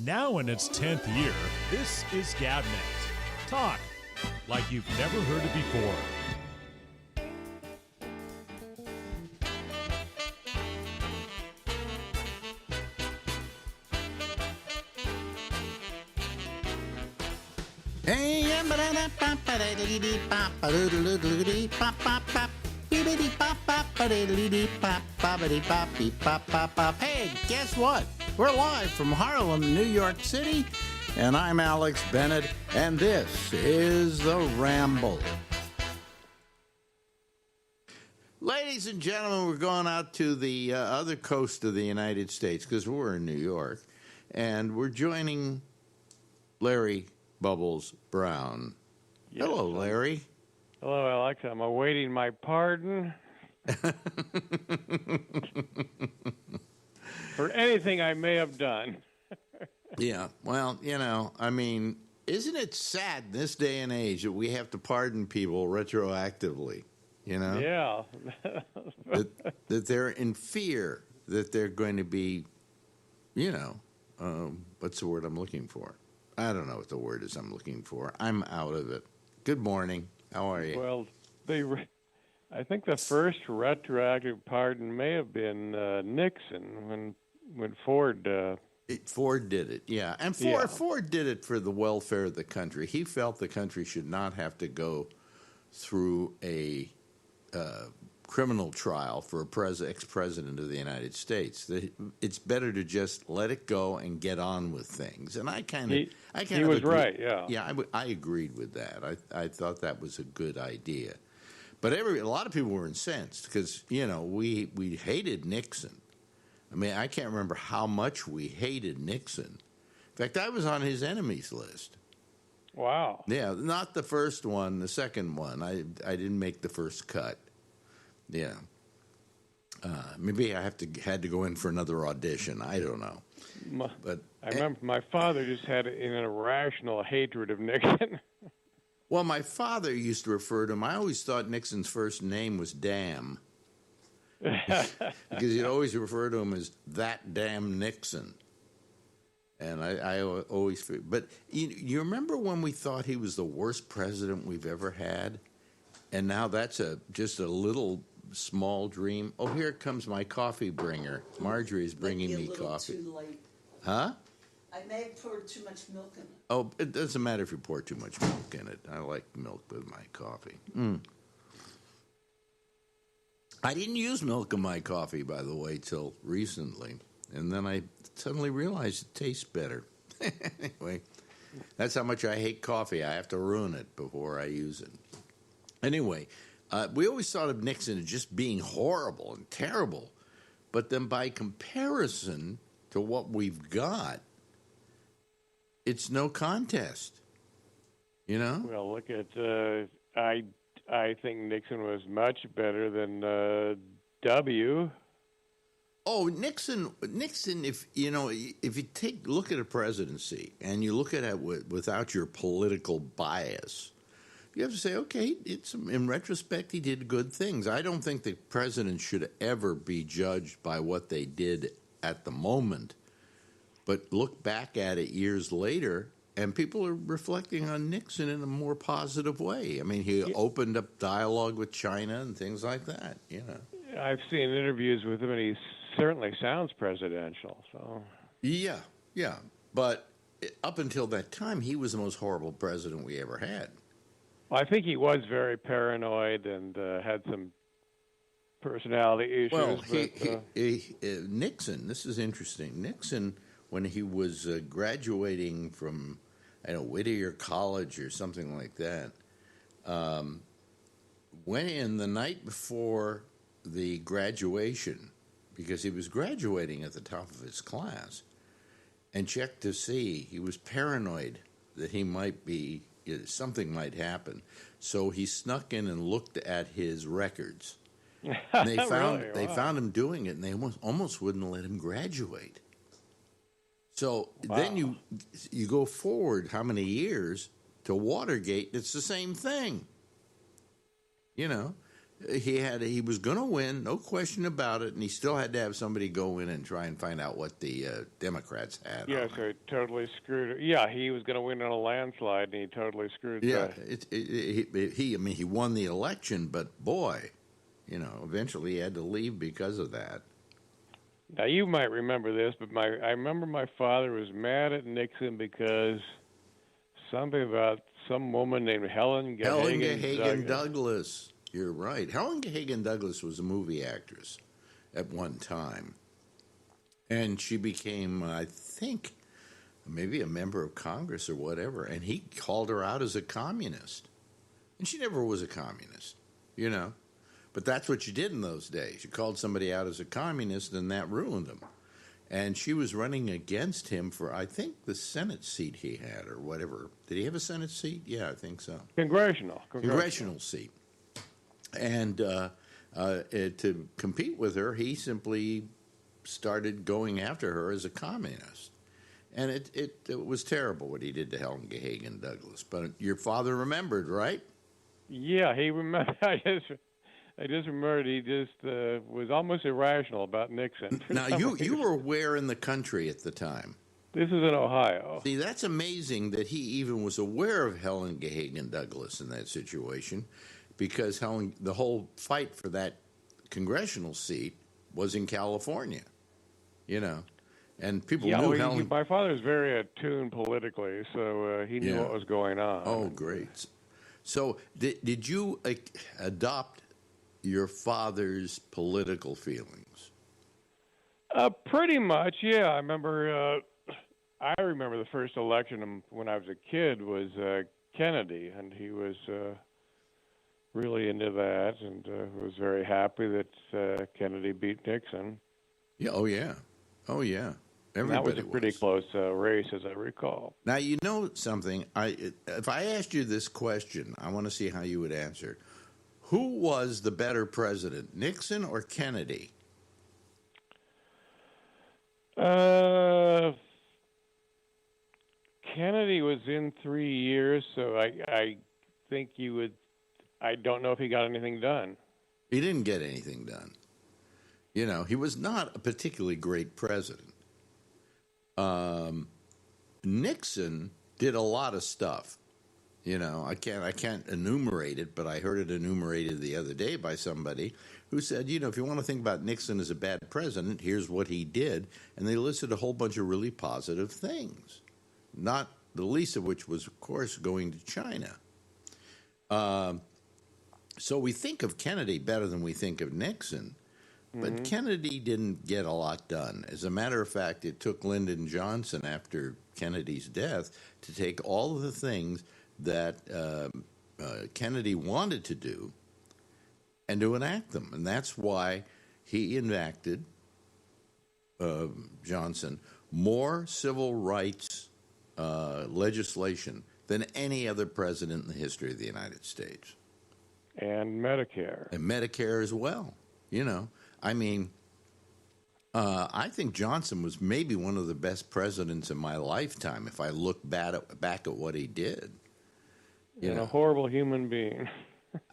Now in its 10th year, this is Gabnet. Talk like you've never heard it before. Hey, guess what? We're live from Harlem, New York City, and I'm Alex Bennett, and this is the Ramble. Ladies and gentlemen, we're going out to the other coast of the United States because we're in New York, and we're joining Larry Bubbles Brown. Yes, Hello, Larry. Hello, Alex. I'm awaiting my pardon for anything I may have done. Yeah, well, I mean, isn't it sad in this day and age that we have to pardon people retroactively, Yeah. that they're in fear that they're going to be, what's the word I'm looking for? I don't know what the word is I'm looking for. I'm out of it. Good morning. How are you? Well, I think the first retroactive pardon may have been Nixon when Ford. Ford did it, yeah. And Ford did it for the welfare of the country. He felt the country should not have to go through a criminal trial for a ex-president of the United States. It's better to just let it go and get on with things. And I kind of he was right, yeah. Yeah, I agreed with that. I thought that was a good idea. But a lot of people were incensed because, we hated Nixon. I mean, I can't remember how much we hated Nixon. In fact, I was on his enemies list. Wow. Yeah, not the first one, the second one. I didn't make the first cut. Yeah. Maybe I had to go in for another audition. I don't know. I remember my father just had an irrational hatred of Nixon. Well, my father used to refer to him. I always thought Nixon's first name was Damn. Because he'd always refer to him as that damn Nixon. And I always... But you remember when we thought he was the worst president we've ever had? And now that's just a little small dream. Oh, here comes my coffee bringer. Marjorie's bringing me coffee. Too late. Huh? I may have poured too much milk in it. Oh, it doesn't matter if you pour too much milk in it. I like milk with my coffee. I didn't use milk in my coffee, by the way, till recently. And then I suddenly realized it tastes better. Anyway, that's how much I hate coffee. I have to ruin it before I use it. Anyway, we always thought of Nixon as just being horrible and terrible. But then by comparison to what we've got, it's no contest. Well, look at I think Nixon was much better than W. Oh, Nixon. If you look at a presidency and you look at it without your political bias, you have to say, okay, in retrospect, he did good things. I don't think the president should ever be judged by what they did at the moment, but look back at it years later. And people are reflecting on Nixon in a more positive way. I mean, he opened up dialogue with China and things like that, I've seen interviews with him, and he certainly sounds presidential. So Yeah. But up until that time, he was the most horrible president we ever had. Well, I think he was very paranoid and had some personality issues. Well, Nixon, this is interesting. Nixon, when he was graduating from Whittier College or something like that, went in the night before the graduation, because he was graduating at the top of his class, and checked to see. He was paranoid that he might be, something might happen. So he snuck in and looked at his records. And they found him doing it, and they almost wouldn't let him graduate. So then you go forward how many years to Watergate? It's the same thing. He was going to win, no question about it, and he still had to have somebody go in and try and find out what the Democrats had. Yeah, on so it. he totally screwed it. Yeah, he was going to win in a landslide, and he totally screwed Yeah, the... he won the election, but boy, eventually he had to leave because of that. Now, you might remember this, but I remember my father was mad at Nixon because something about some woman named Helen Gahagan Douglas. You're right. Helen Gahagan Douglas was a movie actress at one time. And she became, I think, maybe a member of Congress or whatever. And he called her out as a communist. And she never was a communist, But that's what you did in those days. You called somebody out as a communist, and that ruined them. And she was running against him for, I think, the Senate seat he had or whatever. Did he have a Senate seat? Yeah, I think so. Congressional seat. And to compete with her, he simply started going after her as a communist. And it was terrible what he did to Helen Gahagan Douglas. But your father remembered, right? Yeah, he remembered. I just remembered he just was almost irrational about Nixon. Now, you were where in the country at the time? This is in Ohio. See, that's amazing that he even was aware of Helen Gahagan Douglas in that situation, because the whole fight for that congressional seat was in California, and people knew Helen. My father's very attuned politically, so he knew what was going on. Oh, great. So did you adopt your father's political feelings? Pretty much, yeah. I remember the first election when I was a kid was Kennedy, and he was really into that, and was very happy that Kennedy beat Nixon. Yeah. Oh, yeah. Everybody that was a pretty close race, as I recall. Now, you know something? If I asked you this question, I want to see how you would answer. Who was the better president, Nixon or Kennedy? Kennedy was in 3 years, so I think you would. I don't know if he got anything done. He didn't get anything done. He was not a particularly great president. Nixon did a lot of stuff. I can't enumerate it, but I heard it enumerated the other day by somebody who said, if you want to think about Nixon as a bad president, here's what he did. And they listed a whole bunch of really positive things, not the least of which was, of course, going to China. So we think of Kennedy better than we think of Nixon. But Kennedy didn't get a lot done. As a matter of fact, it took Lyndon Johnson, after Kennedy's death, to take all of the things that Kennedy wanted to do and to enact them. And that's why he enacted, Johnson, more civil rights legislation than any other president in the history of the United States. And Medicare. And Medicare as well, I think Johnson was maybe one of the best presidents in my lifetime if I look back at what he did. And a horrible human being.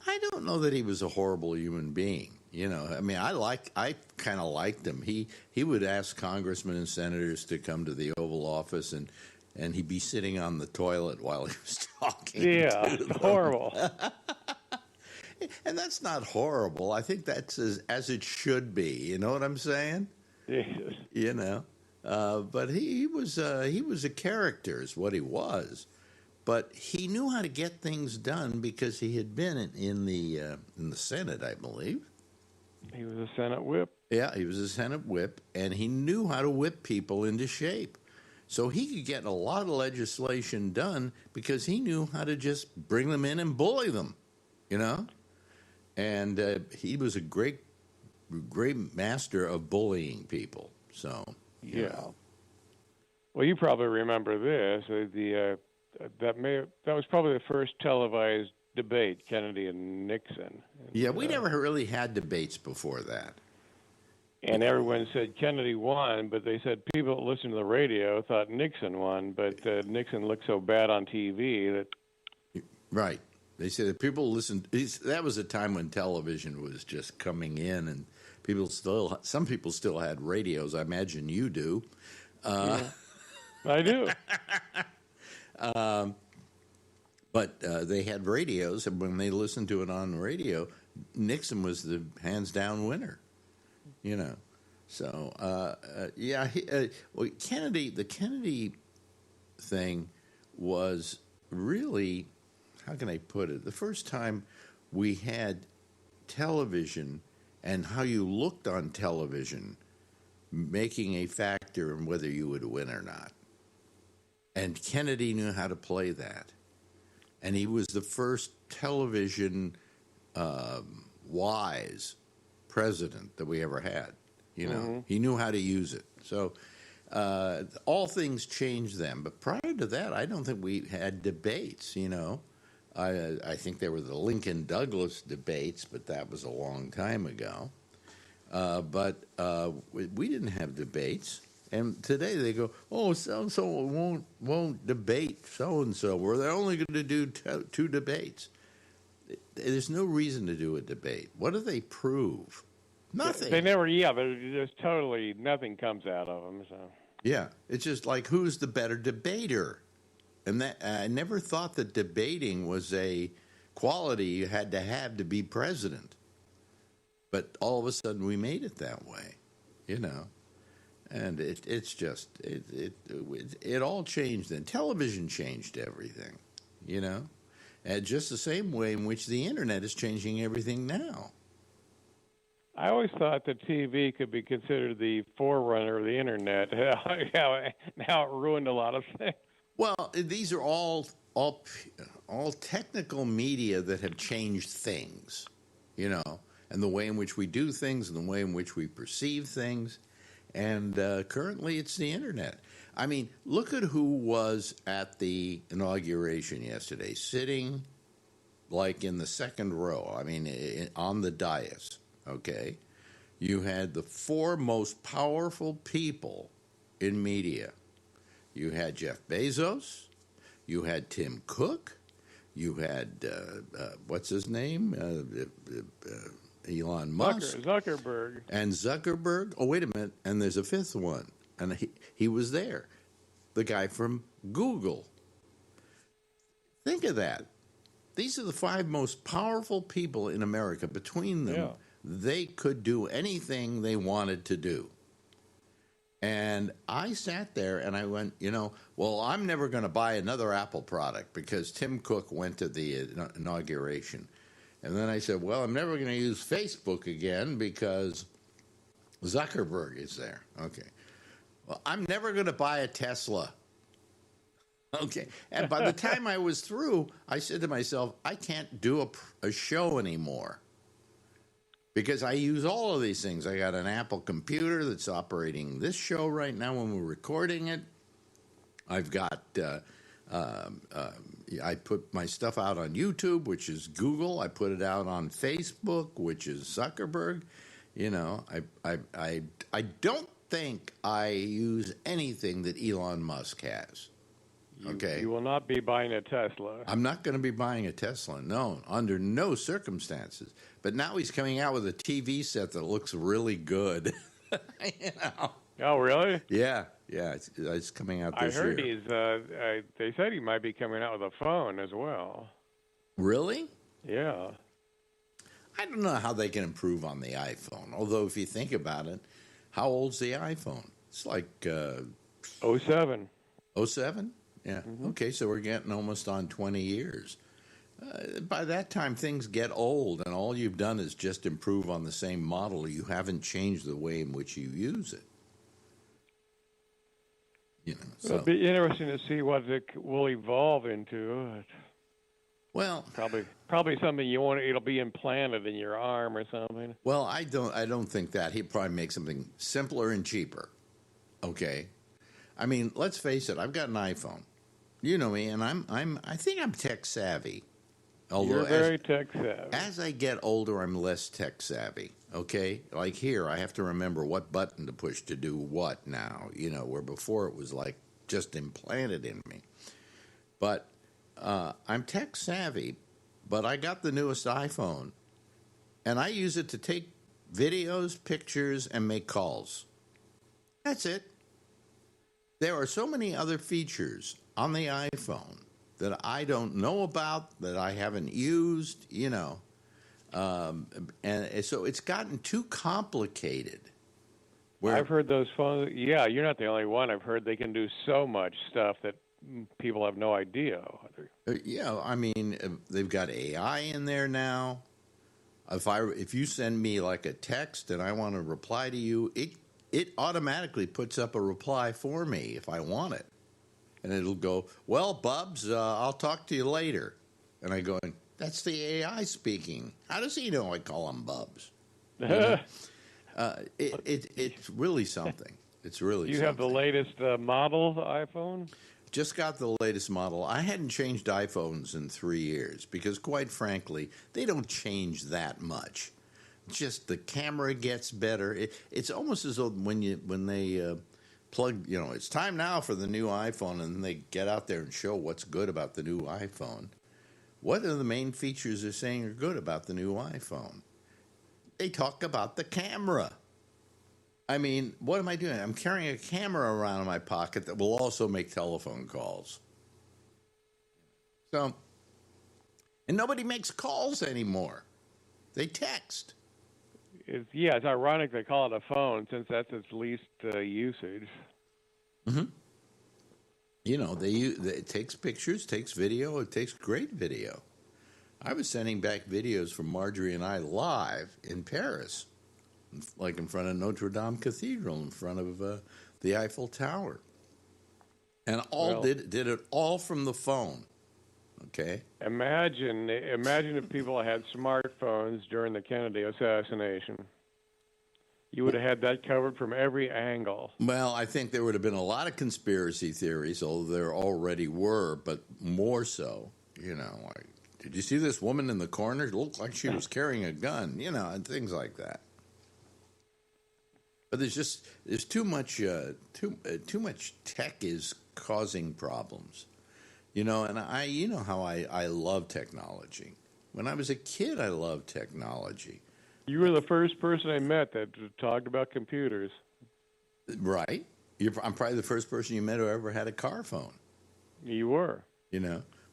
I don't know that he was a horrible human being. I kind of liked him. He would ask congressmen and senators to come to the Oval Office, and he'd be sitting on the toilet while he was talking. Yeah, horrible. And that's not horrible. I think that's as it should be. You know what I'm saying? Jesus. But he was a character, is what he was. But he knew how to get things done because he had been in the Senate, I believe. He was a Senate whip. Yeah, he was a Senate whip, and he knew how to whip people into shape. So he could get a lot of legislation done because he knew how to just bring them in and bully them, And he was a great master of bullying people. So yeah. Well, you probably remember this. That was probably the first televised debate, Kennedy and Nixon. Yeah, we never really had debates before that. And everyone said Kennedy won, but they said people that listened to the radio thought Nixon won, but Nixon looked so bad on TV that... Right. They say that people listened. That was a time when television was just coming in, and some people still had radios. I imagine you do. Yeah, I do. But they had radios, and when they listened to it on the radio, Nixon was the hands-down winner. You know, so well, the Kennedy thing was really, how can I put it? The first time we had television and how you looked on television making a factor in whether you would win or not. And Kennedy knew how to play that. And he was the first television wise president that we ever had. You know, he knew how to use it. So all things changed then. But prior to that, I don't think we had debates, you know. I think there were the Lincoln-Douglas debates, but that was a long time ago. But we didn't have debates. And today they go, oh, so-and-so won't debate so-and-so. Well, they're only going to do two debates. There's no reason to do a debate. What do they prove? Nothing. They never, there's totally nothing comes out of them. So. Yeah, it's just like, who's the better debater? And that I never thought that debating was a quality you had to be president. But all of a sudden we made it that way, you know. And it all changed then. Television changed everything, you know, and just the same way in which the internet is changing everything now. I always thought that TV could be considered the forerunner of the internet. How it ruined a lot of things. Well, these are all technical media that have changed things, you know, and the way in which we do things and the way in which we perceive things. And currently it's the internet. I mean, look at who was at the inauguration yesterday, sitting like in the second row, I mean, on the dais, okay? You had the four most powerful people in media. You had Jeff Bezos, you had Tim Cook, you had, what's his name? Elon Musk. Zuckerberg. And Zuckerberg. Oh, wait a minute. And there's a fifth one. And he was there. The guy from Google. Think of that. These are the five most powerful people in America. Between them, they could do anything they wanted to do. And I sat there and I went, you know, well, I'm never going to buy another Apple product because Tim Cook went to the inauguration. And then I said, well, I'm never going to use Facebook again because Zuckerberg is there. Okay. Well, I'm never going to buy a Tesla. Okay. And by the time I was through, I said to myself, I can't do a show anymore because I use all of these things. I got an Apple computer that's operating this show right now when we're recording it. I've got... I put my stuff out on YouTube, which is Google. I put it out on Facebook, which is Zuckerberg. You know, I don't think I use anything that Elon Musk has. Okay, you will not be buying a Tesla. I'm not going to be buying a Tesla. No, under no circumstances. But now he's coming out with a TV set that looks really good. You know. Oh, really? Yeah, it's coming out this year. I heard they said he might be coming out with a phone as well. Really? Yeah. I don't know how they can improve on the iPhone. Although, if you think about it, how old's the iPhone? It's like... 07. 07? Yeah. Mm-hmm. Okay, so we're getting almost on 20 years. By that time, things get old, and all you've done is just improve on the same model. You haven't changed the way in which you use it. You know, so. It'll be interesting to see what it will evolve into. Well, probably something you want. It'll be implanted in your arm or something. Well, I don't think that. He'd probably make something simpler and cheaper. Okay, I mean, let's face it. I've got an iPhone. You know me, and I think I'm tech savvy. Although you're very tech savvy. As I get older, I'm less tech savvy. Okay, like here, I have to remember what button to push to do what now. You know, where before it was like just implanted in me. But I'm tech savvy, but I got the newest iPhone, and I use it to take videos, pictures, and make calls. That's it. There are so many other features on the iPhone that I don't know about, that I haven't used, and so it's gotten too complicated. I've heard those phones. Yeah, you're not the only one. I've heard they can do so much stuff that people have no idea. They've got AI in there now. If you send me like a text and I want to reply to you, it automatically puts up a reply for me if I want it. And it'll go, well, Bubs, I'll talk to you later. And I go, that's the AI speaking. How does he know I call him Bubs? It's really something. It's really You something. have the latest model iPhone? Just got the latest model. I hadn't changed iPhones in 3 years because, quite frankly, they don't change that much. Just the camera gets better. It's almost as though when they plug, it's time now for the new iPhone, and then they get out there and show what's good about the new iPhone. What are the main features they're saying are good about the new iPhone? They talk about the camera. I mean, what am I doing? I'm carrying a camera around in my pocket that will also make telephone calls. So, and nobody makes calls anymore. They text. It's ironic they call it a phone since that's its least usage. Mm-hmm. It takes pictures, takes video, it takes great video. I was sending back videos from Marjorie and I live in Paris, like in front of Notre Dame Cathedral, in front of the Eiffel Tower. And did it all from the phone. Okay? Imagine if people had smartphones during the Kennedy assassination. You would have had that covered from every angle. Well, I think there would have been a lot of conspiracy theories, although there already were, but more so, like, did you see this woman in the corner? It looked like she was carrying a gun, and things like that. But there's too much tech is causing problems, and how I love technology. When I was a kid, I loved technology. You were the first person I met that talked about computers. Right. I'm probably the first person you met who ever had a car phone. You were.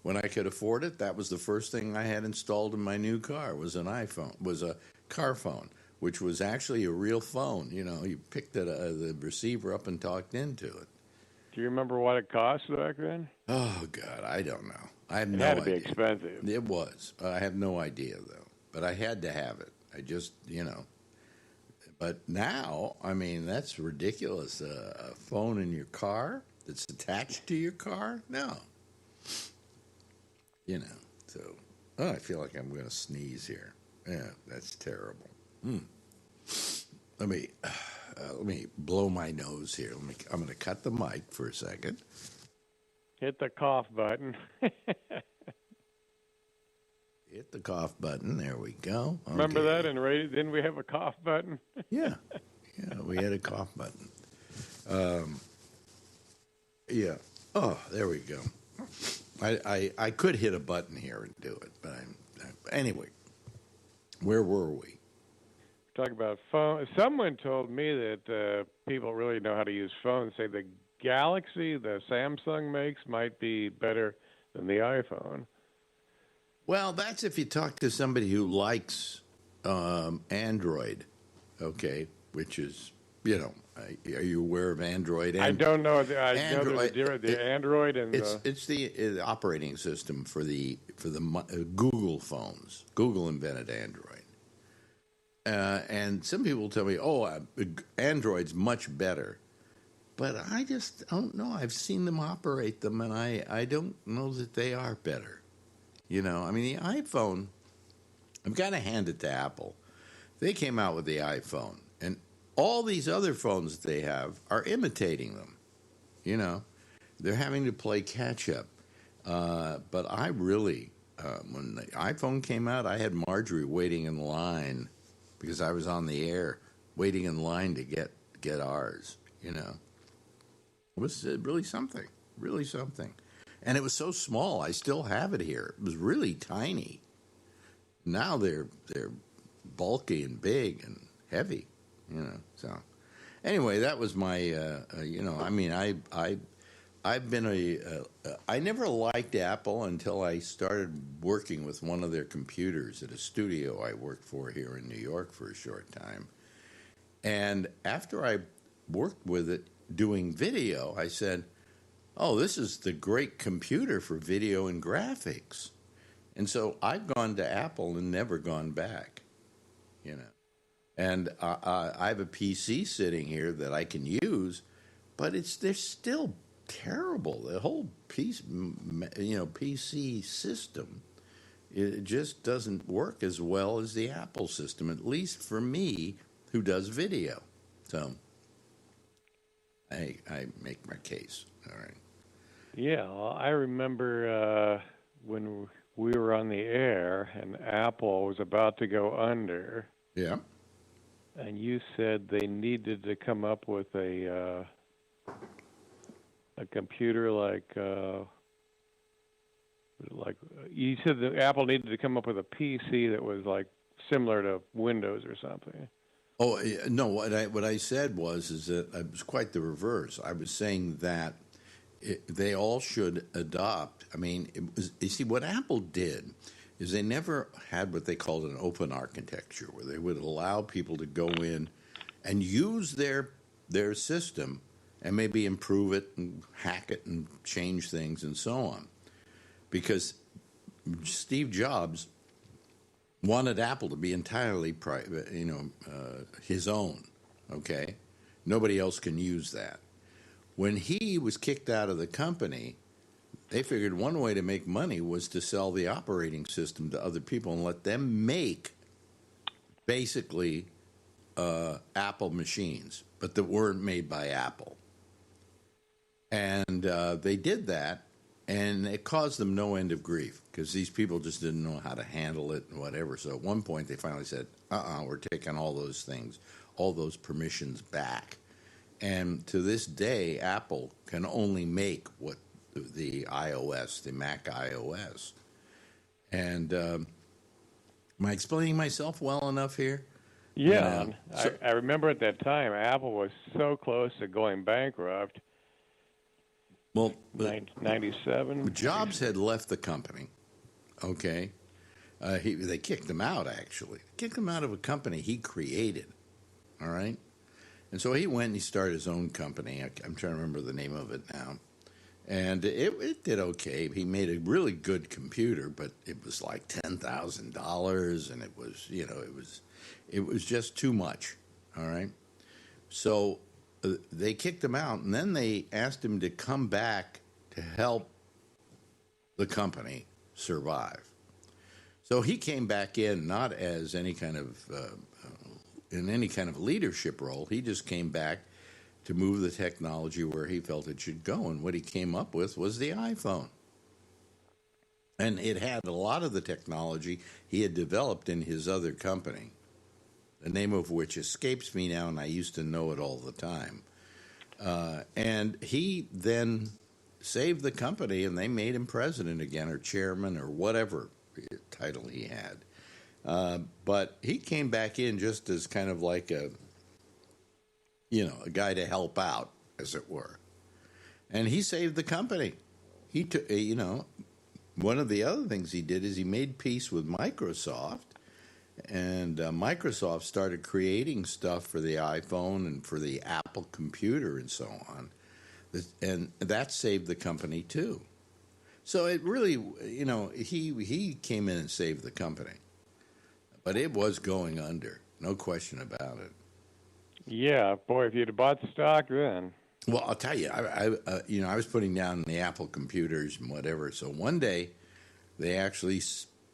When I could afford it, that was the first thing I had installed in my new car was an iPhone, was a car phone, which was actually a real phone. You picked the receiver up and talked into it. Do you remember what it cost back then? Oh, God, I don't know. I have no idea. It had to be expensive. It was. I have no idea, though. But I had to have it. I just, But now, that's ridiculous. A phone in your car that's attached to your car? No. So, I feel like I'm going to sneeze here. Yeah, that's terrible. Let me blow my nose here. I'm going to cut the mic for a second. Hit the cough button. Hit the cough button. There we go. Okay. Remember that in radio? Didn't we have a cough button? Yeah, we had a cough button. Yeah. Oh, there we go. I could hit a button here and do it, but anyway. Where were we? Talk about phone. Someone told me that people really know how to use phones. Say the Galaxy, the Samsung makes, might be better than the iPhone. Well, that's if you talk to somebody who likes Android, okay, which is, are you aware of Android? I don't know. I know there's a difference. The Android and it's the operating system for the Google phones. Google invented Android. And some people tell me, Android's much better. But I just don't know. I've seen them operate them, and I don't know that they are better. The iPhone, I've got to hand it to Apple. They came out with the iPhone, and all these other phones that they have are imitating them. They're having to play catch-up. But I really, when the iPhone came out, I had Marjorie waiting in line because I was on the air, waiting in line to get ours, It was really something. And it was so small. I still have it here. It was really tiny. Now they're bulky and big and heavy, you know. So anyway, that was my you know. I mean, I've been I never liked Apple until I started working with one of their computers at a studio I worked for here in New York for a short time. And after I worked with it doing video, I said, "Oh, this is the great computer for video and graphics." And so I've gone to Apple and never gone back, you know. And I have a PC sitting here that I can use, but they're still terrible. The whole piece, you know, PC system, it just doesn't work as well as the Apple system, at least for me, who does video. So I make my case. All right. Yeah, well, I remember when we were on the air and Apple was about to go under. Yeah. And you said they needed to come up with a computer like you said that Apple needed to come up with a PC that was like similar to Windows or something. Oh no! What I said is that it was quite the reverse. I was saying that they all should adopt. I mean, you see, what Apple did is they never had what they called an open architecture, where they would allow people to go in and use their system and maybe improve it and hack it and change things and so on. Because Steve Jobs wanted Apple to be entirely private, you know, his own. Okay, nobody else can use that. When he was kicked out of the company, they figured one way to make money was to sell the operating system to other people and let them make basically Apple machines, but that weren't made by Apple. And they did that, and it caused them no end of grief because these people just didn't know how to handle it and whatever. So at one point they finally said, we're taking all those things, all those permissions back. And to this day, Apple can only make what the iOS, the Mac iOS. And am I explaining myself well enough here? Yeah, I remember at that time, Apple was so close to going bankrupt. Well, 97. Jobs had left the company. Okay, they kicked him out. Actually, kicked him out of a company he created. All right, and so he went and he started his own company. I'm trying to remember the name of it now. And it did okay. He made a really good computer, but it was like $10,000, and it was, you know, it was just too much. All right, so they kicked him out, and then they asked him to come back to help the company survive. So he came back in not as any kind of in any kind of leadership role. He just came back to move the technology where he felt it should go. And what he came up with was the iPhone. And it had a lot of the technology he had developed in his other company, the name of which escapes me now, and I used to know it all the time. And he then saved the company, and they made him president again, or chairman, or whatever title he had. But he came back in just as kind of like a guy to help out, as it were. And he saved the company. He took, one of the other things he did is he made peace with Microsoft, and Microsoft started creating stuff for the iPhone and for the Apple computer and so on. And that saved the company too. So it really, he came in and saved the company. But it was going under, no question about it. Yeah, boy, if you'd have bought the stock then. Well, I'll tell you, I was putting down the Apple computers and whatever. So one day, they actually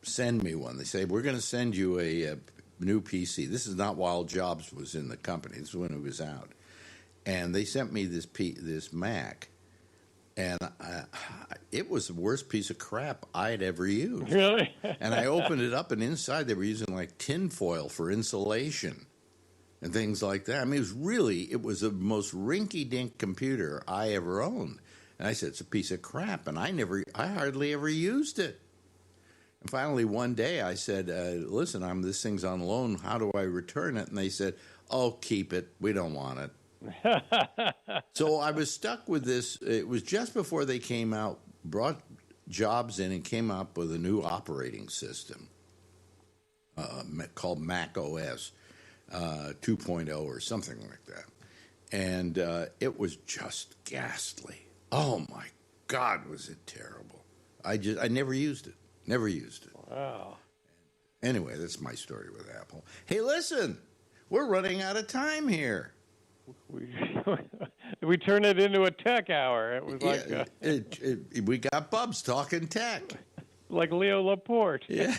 send me one. They say, we're going to send you a new PC. This is not while Jobs was in the company. This is when he was out. And they sent me this Mac. And it was the worst piece of crap I had ever used. Really? And I opened it up, and inside they were using like tin foil for insulation and things like that. I mean, it was the most rinky-dink computer I ever owned. And I said, it's a piece of crap, and I hardly ever used it. Finally, one day I said, listen, this thing's on loan. How do I return it? And they said, oh, keep it. We don't want it. So I was stuck with this. It was just before they came out, brought jobs in, and came up with a new operating system called Mac OS 2.0 or something like that. And it was just ghastly. Oh, my God, was it terrible. I never used it. Never used it. Wow. Anyway, that's my story with Apple. Hey, listen, we're running out of time here. We turned it into a tech hour. It was We got Bubs talking tech. like Leo Laporte. Yeah.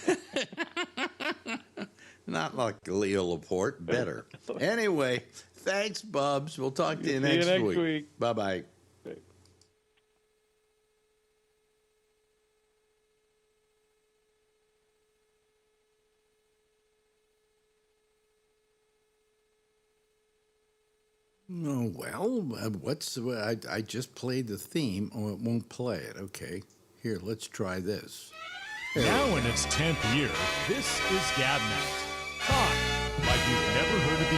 Not like Leo Laporte, better. Anyway, thanks, Bubs. We'll talk to you next week. Bye-bye. Oh, well, I just played the theme. Oh, it won't play it. Okay. Here, let's try this. Now in its 10th year, this is GabNet. Talk like you've never heard it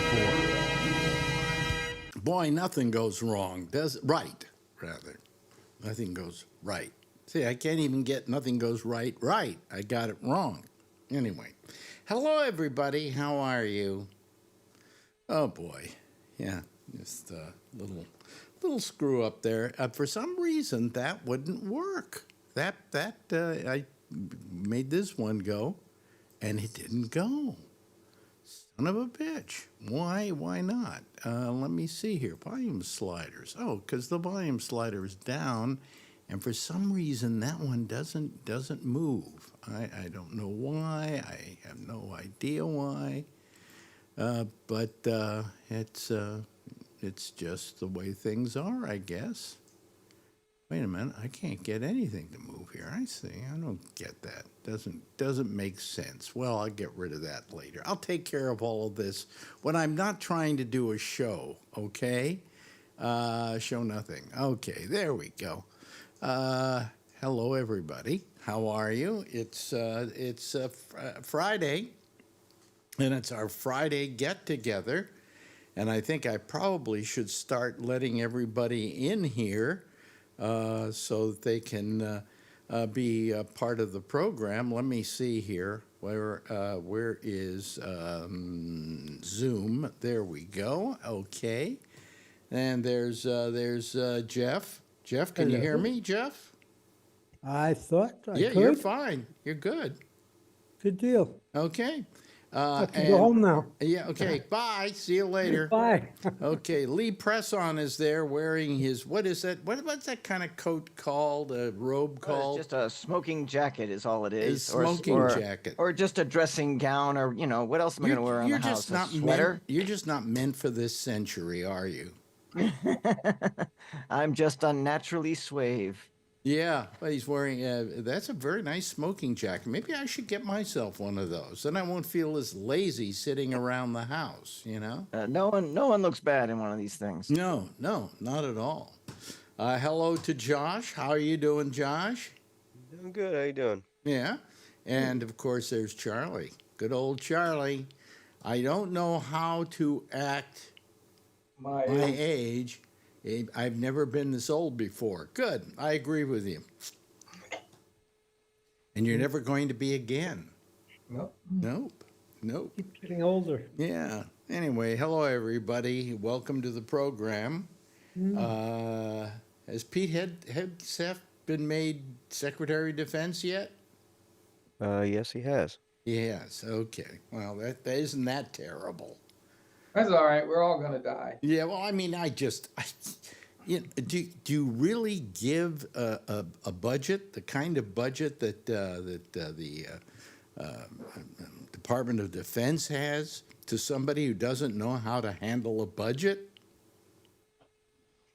before. Boy, nothing goes wrong. Right, rather. Nothing goes right. See, I can't even get nothing goes right. I got it wrong. Anyway. Hello, everybody. How are you? Oh, boy. Yeah. Just a little screw up there. For some reason, that wouldn't work. I made this one go, and it didn't go. Son of a bitch. Why not? Let me see here. Volume sliders. Oh, because the volume slider is down, and for some reason, that one doesn't move. I don't know why. I have no idea why. But it's just the way things are, I guess. Wait a minute, I can't get anything to move here. I see. I don't get that. Doesn't make sense. Well, I'll get rid of that later. I'll take care of all of this when I'm not trying to do a show, okay? Show nothing. Okay, there we go. Hello, everybody. How are you? It's Friday, and it's our Friday get-together. And I think I probably should start letting everybody in here so that they can be a part of the program. Let me see here. Where is Zoom? There we go. Okay. And there's Jeff. Jeff, can you hear me, Jeff? I thought I could. Yeah, you're fine. You're good. Good deal. Okay. I can go home now. Yeah, okay. Bye. See you later. Bye. Okay, Lee Presson is there wearing his, what is that? What's that kind of coat called? A robe called? It's just a smoking jacket is all it is. A smoking jacket. Or just a dressing gown, or, what else am I going to wear around the house? A sweater? You're just not meant for this century, are you? I'm just unnaturally suave. Yeah, but he's wearing, that's a very nice smoking jacket. Maybe I should get myself one of those. Then I won't feel as lazy sitting around the house, No one looks bad in one of these things. No, not at all. Hello to Josh. How are you doing, Josh? Doing good. How you doing? Yeah. And, of course, there's Charlie. Good old Charlie. I don't know how to act my age. I've never been this old before. Good. I agree with you. And you're never going to be again. Nope. Keep getting older. Yeah. Anyway, hello, everybody. Welcome to the program. Has Pete Hegseth been made Secretary of Defense yet? Yes, he has. He has. Okay. Well, that isn't that terrible. That's all right. We're all gonna die. Yeah. Well, I mean, do you really give a budget, the kind of budget that the Department of Defense has, to somebody who doesn't know how to handle a budget?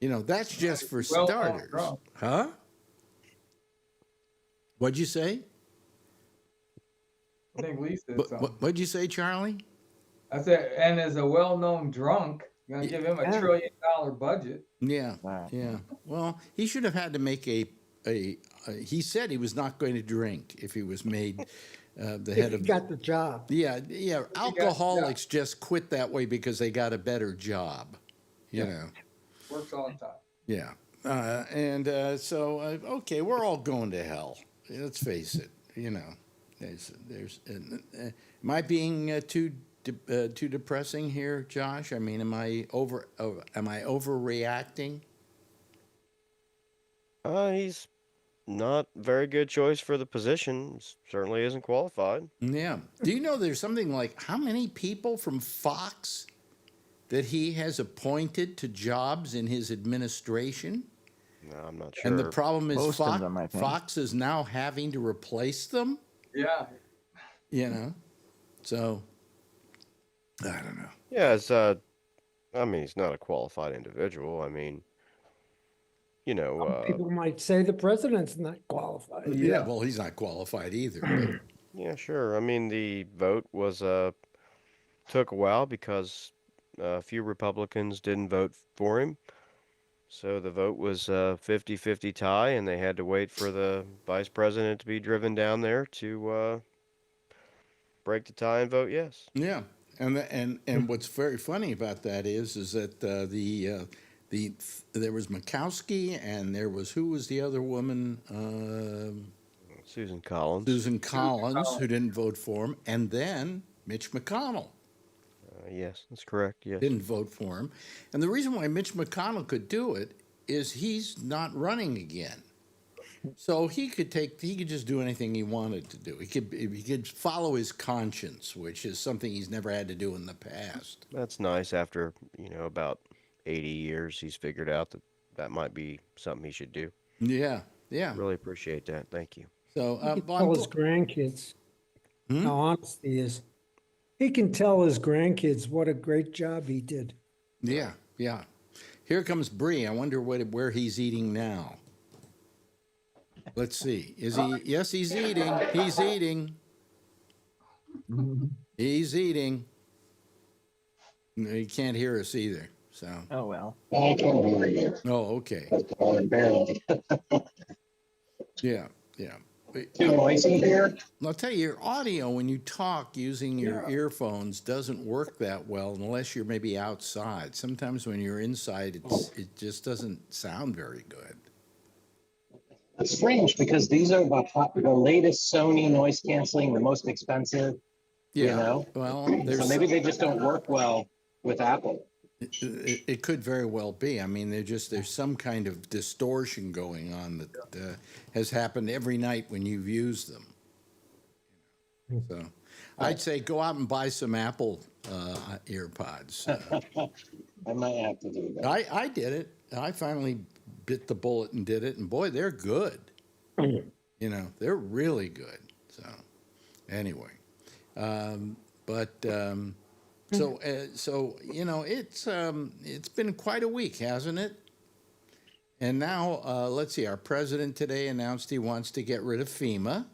That's just for starters. Huh? What'd you say? I think Lee said something. What'd you say, Charlie? I said, and as a well-known drunk, you're gonna give him $1 trillion budget. Yeah, Wow. yeah. Well, he should have had to make a he said he was not going to drink if he was made the If head he of. got the job. Yeah. Alcoholics just quit that way because they got a better job. You know. Works all the time. Yeah. Okay, we're all going to hell. Let's face it. You know, am I being too depressing here, Josh? I mean, am I overreacting? He's not a very good choice for the position. Certainly isn't qualified. Yeah. Do you know there's something like how many people from Fox that he has appointed to jobs in his administration? No, I'm not sure. And the problem is Most of them, I think. Fox is now having to replace them. Yeah. You know, so I don't know. Yeah, I mean, he's not a qualified individual. I mean, you know, People might say the president's not qualified. Yeah, well, he's not qualified either. But yeah, sure. I mean, the vote was took a while because a few Republicans didn't vote for him. So the vote was 50-50 tie, and they had to wait for the vice president to be driven down there to break the tie and vote yes. yeah, and what's very funny about that is that there was Murkowski and there was who was the other woman? Susan Collins. Susan Collins, who didn't vote for him, and then Mitch McConnell Yes, that's correct. Yes. didn't vote for him. And the reason why Mitch McConnell could do it is he's not running again. So he could just do anything he wanted to do. He could follow his conscience, which is something he's never had to do in the past. That's nice. After, about 80 years, he's figured out that might be something he should do. Yeah, yeah. Really appreciate that. Thank you. So He can tell his grandkids how honest he is. He can tell his grandkids what a great job he did. yeah, yeah. Here comes Bree. I wonder where he's eating now. Let's see. Is he? Yes, he's eating. He's eating. He's eating. No, he can't hear us either. So. Oh, well. I can hear you. Oh, okay. Barely. Yeah, yeah. Too noisy here? I'll tell you, your audio when you talk using your earphones doesn't work that well unless you're maybe outside. Sometimes when you're inside, it just doesn't sound very good. It's strange because these are the latest Sony noise canceling, the most expensive. Yeah. You know? Well, So maybe they just don't work well with Apple. It could very well be. I mean, there's some kind of distortion going on that has happened every night when you've used them. So, I'd say go out and buy some Apple earpods. I might have to do that. I did it. I finally bit the bullet and did it, and boy, they're good. They're really good. So, anyway, it's been quite a week, hasn't it? And now, let's see. Our president today announced he wants to get rid of FEMA.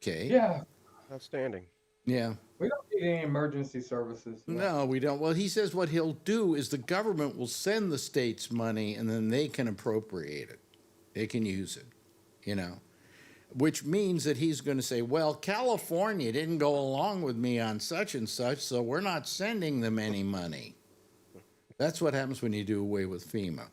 Okay. Yeah. Outstanding. Yeah. We don't need any emergency services. No, we don't. Well, he says what he'll do is the government will send the states money and then they can appropriate it. They can use it, which means that he's going to say, well, California didn't go along with me on such and such, so we're not sending them any money. That's what happens when you do away with FEMA,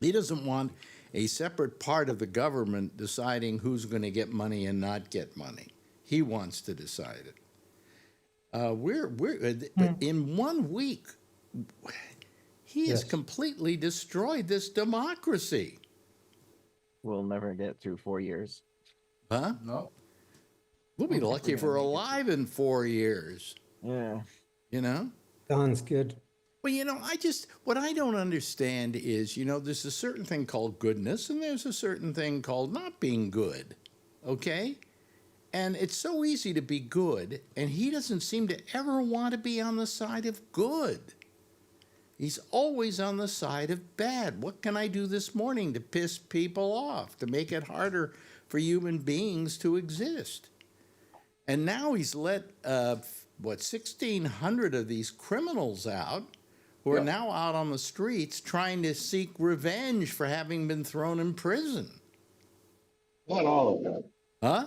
He doesn't want a separate part of the government deciding who's going to get money and not get money. He wants to decide it. In 1 week, he has completely destroyed this democracy. We'll never get through 4 years. Huh? No. We'll be lucky if we're alive in 4 years. Yeah. Sounds good. Well, what I don't understand is, there's a certain thing called goodness and there's a certain thing called not being good. Okay? And it's so easy to be good, and he doesn't seem to ever want to be on the side of good. He's always on the side of bad. What can I do this morning to piss people off, to make it harder for human beings to exist? And now he's let, 1,600 of these criminals out who are now out on the streets trying to seek revenge for having been thrown in prison. Not all of them. Huh?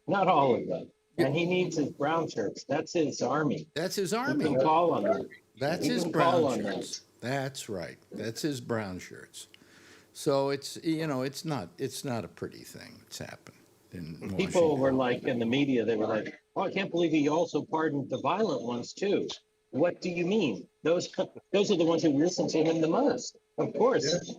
Not all of them. And he needs his brown shirts. That's his army. That's his You army. can call on them. That's You his can call brown on them. shirts. That's right. That's his brown shirts. So it's it's not a pretty thing that's happened in People Washington. were like in the media, they were like, "Oh, I can't believe he also pardoned the violent ones too." What do you mean? Those are the ones who listen to him the most. Of course.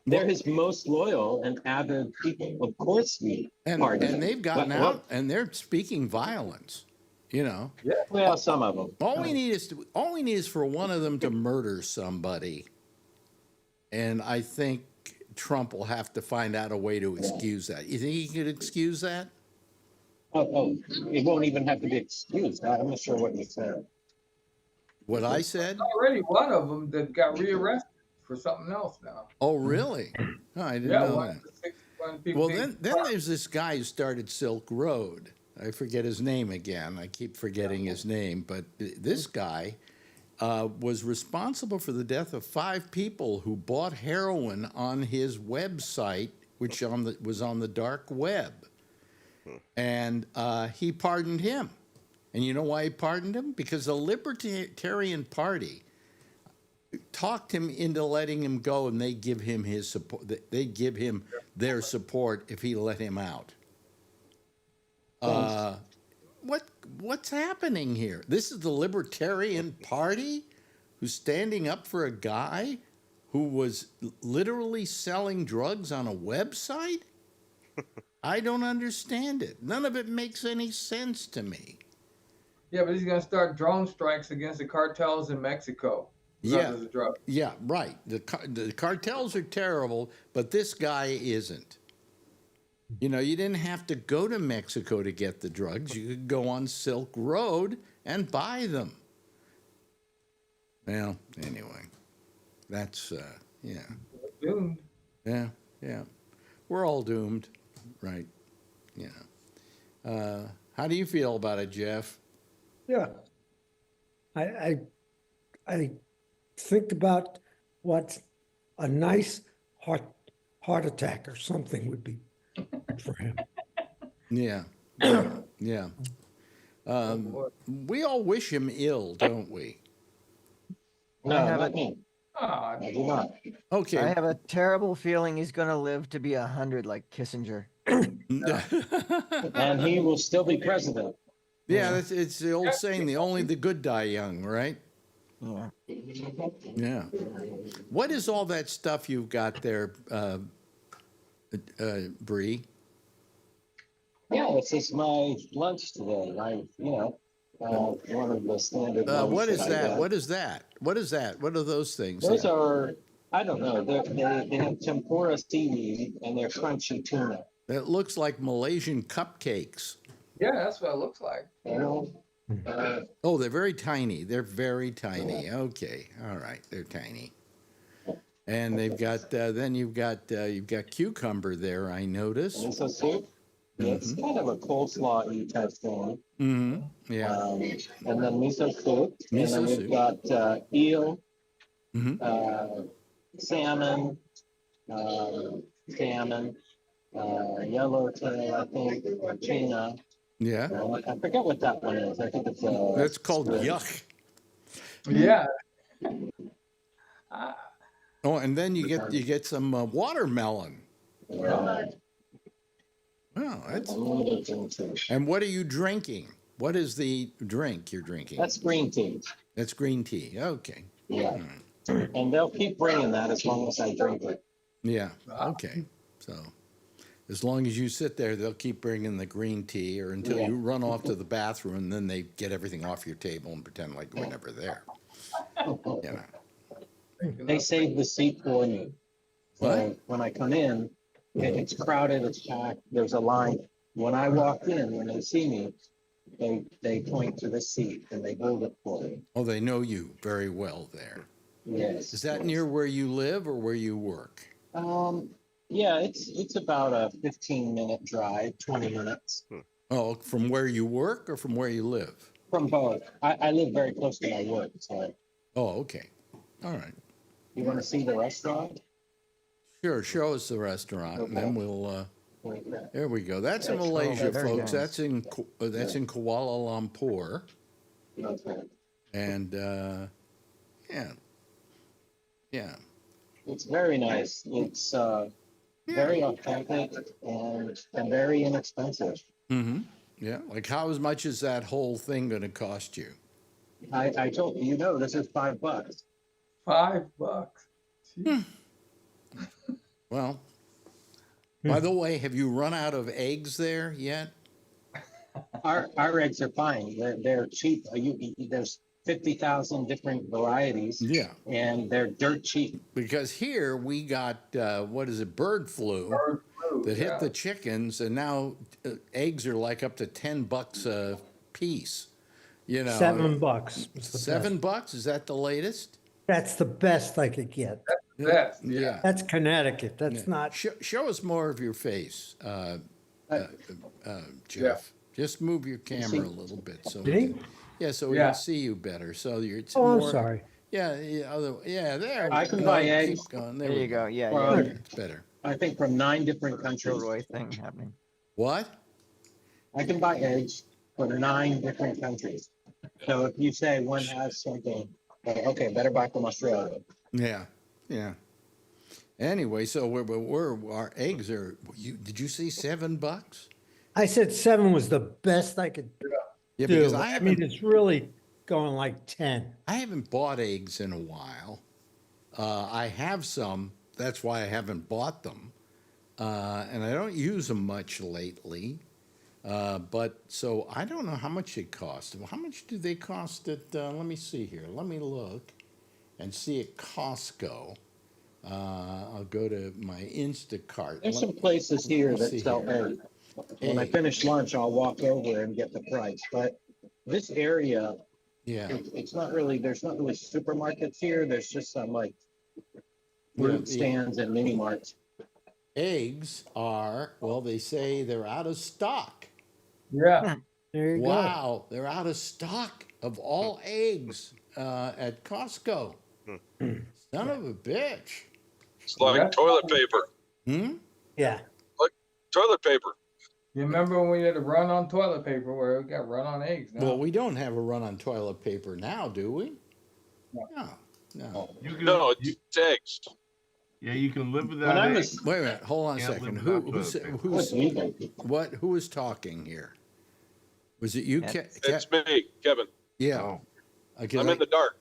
They're his most loyal and avid people. Of course we pardon And they've gotten What- out and they're speaking violence. Yeah, well, some of them. All we need is for one of them to murder somebody. And I think Trump will have to find out a way to excuse that. You think he could excuse that? Oh, it won't even have to be excused. I'm not sure what you said. What I said? Already one of them that got rearrested for something else now. Oh, really? Oh, I didn't know that. Well, then there's this guy who started Silk Road. I forget his name again. I keep forgetting his name. But this guy was responsible for the death of 5 people who bought heroin on his website, which was on the dark web. And he pardoned him. And you know why he pardoned him? Because the Libertarian Party talked him into letting him go, and they give him his support. They give him their support if he let him out. What's happening here? This is the Libertarian Party who's standing up for a guy who was literally selling drugs on a website? I don't understand it. None of it makes any sense to me. Yeah, but he's going to start drone strikes against the cartels in Mexico. Yeah, Of the drug. yeah, right. The cartels are terrible, but this guy isn't. You know, you didn't have to go to Mexico to get the drugs. You could go on Silk Road and buy them. Well, anyway, that's, yeah. Doomed. Yeah, yeah. We're all doomed, right? Yeah. How do you feel about it, Jeff? Yeah. I think about what a nice heart attack or something would be for him. Yeah, yeah. We all wish him ill, don't we? No, I have not a- me. Ah, I do not. Okay. I have a terrible feeling he's going to live to be 100 like Kissinger. And he will still be president. Yeah, it's the old saying, only the good die young, right? Yeah. Yeah. What is all that stuff you've got there, Bree? Yeah, this is my lunch today. One of the standard. What ones is I that? get. What is that? What is that? What are those things? Those are, I don't know. They have tempura seaweed and they're crunchy tuna. That looks like Malaysian cupcakes. yeah, that's what it looks like. You know, Oh, they're very tiny. They're very tiny. Okay, all right, they're tiny. And they've got you've got cucumber there. I noticed. miso soup. It's kind of a coleslaw-y type thing. Mm-hmm. Yeah. And then miso soup. And Miso then soup. we've got eel, Mm-hmm. salmon, yellowtail, I think, or tuna. Yeah. I forget what that one is. I think it's That's called squid. yuck. Yeah. Oh, and then you get some watermelon. Yeah. Oh, that's. A little bit into- And what are you drinking? What is the drink you're drinking? That's green tea. That's green tea. Okay. Yeah. And they'll keep bringing that as long as I drink it. Yeah. Okay. So, as long as you sit there, they'll keep bringing the green tea, or until you run off to the bathroom, and then they get everything off your table and pretend like we're never there. You know. They save the seat for me. So when I come in, it's crowded, it's packed, there's a line. When I walk in, when they see me, they point to the seat and they hold it for me. Oh, they know you very well there. Yes. Is that near where you live or where you work? Yeah, it's about a 15-minute drive, 20 minutes. Oh, from where you work or from where you live? From both. I live very close to my work, so Oh, okay. All right. You want to see the restaurant? Sure. Show us the restaurant, and then we'll. There we go. That's in Oh, Malaysia, very folks. nice. That's in Kuala Lumpur, Okay. and yeah. It's very nice. It's very authentic and very inexpensive. Mm-hmm. Yeah. Like, how much is that whole thing going to cost you? I told you, this is $5. $5. Jeez. Well, by the way, have you run out of eggs there yet? Our eggs are fine. They're cheap. There's 50,000 different varieties. Yeah. And they're dirt cheap. Because here we got bird flu Bird flu, that hit yeah. the chickens, and now eggs are like up to $10 a piece. You know, $7 was the best. $7? Is that the latest? That's the best I could get. Best, Yeah. That's Connecticut. That's Yeah. not. Show us more of your face, Jeff. Yeah. Just move your camera a little bit so we Me? can, so we Yeah. can see you better. So you're. It's Oh, I'm more- sorry. Yeah, there. I can buy eggs. Keep going. There we you go. Yeah, Well, yeah. It's better. I think from 9 different countries. Kilroy thing happening. What? I can buy eggs from 9 different countries. So if you say one has something, okay, better buy from Australia. Yeah. Anyway, so our eggs are. Did you see $7? I said 7 was the best I could Yeah, do. because I mean, it's really going like 10. I haven't bought eggs in a while. I have some. That's why I haven't bought them, and I don't use them much lately. But so I don't know how much they cost. How much do they cost at? Let me see here. Let me look and see at Costco. I'll go to my Instacart. There's some places here let's that see sell here. eggs. When I Egg. finish lunch, I'll walk over and get the price. But this area, Yeah. it's not really, there's not really supermarkets here. There's just some like Well, fruit stands and mini marts. Eggs are, well, they say they're out of stock. Yeah. There you go. Wow, they're out of stock of all eggs at Costco. Son of a bitch. It's like Yeah. toilet paper. Yeah. Toilet paper. You remember when we had to run on toilet paper where we got run on eggs now? Well, we don't have a run on toilet paper now, do we? No. No. You can, No, you, it's eggs. yeah, you can live with When that. I egg. was, Wait a minute, hold on a Can't second. live Who, without who's, toilet paper. who's, who was talking here? Was it you, It's me, Kevin. Yeah. Oh. Okay, I'm in the dark.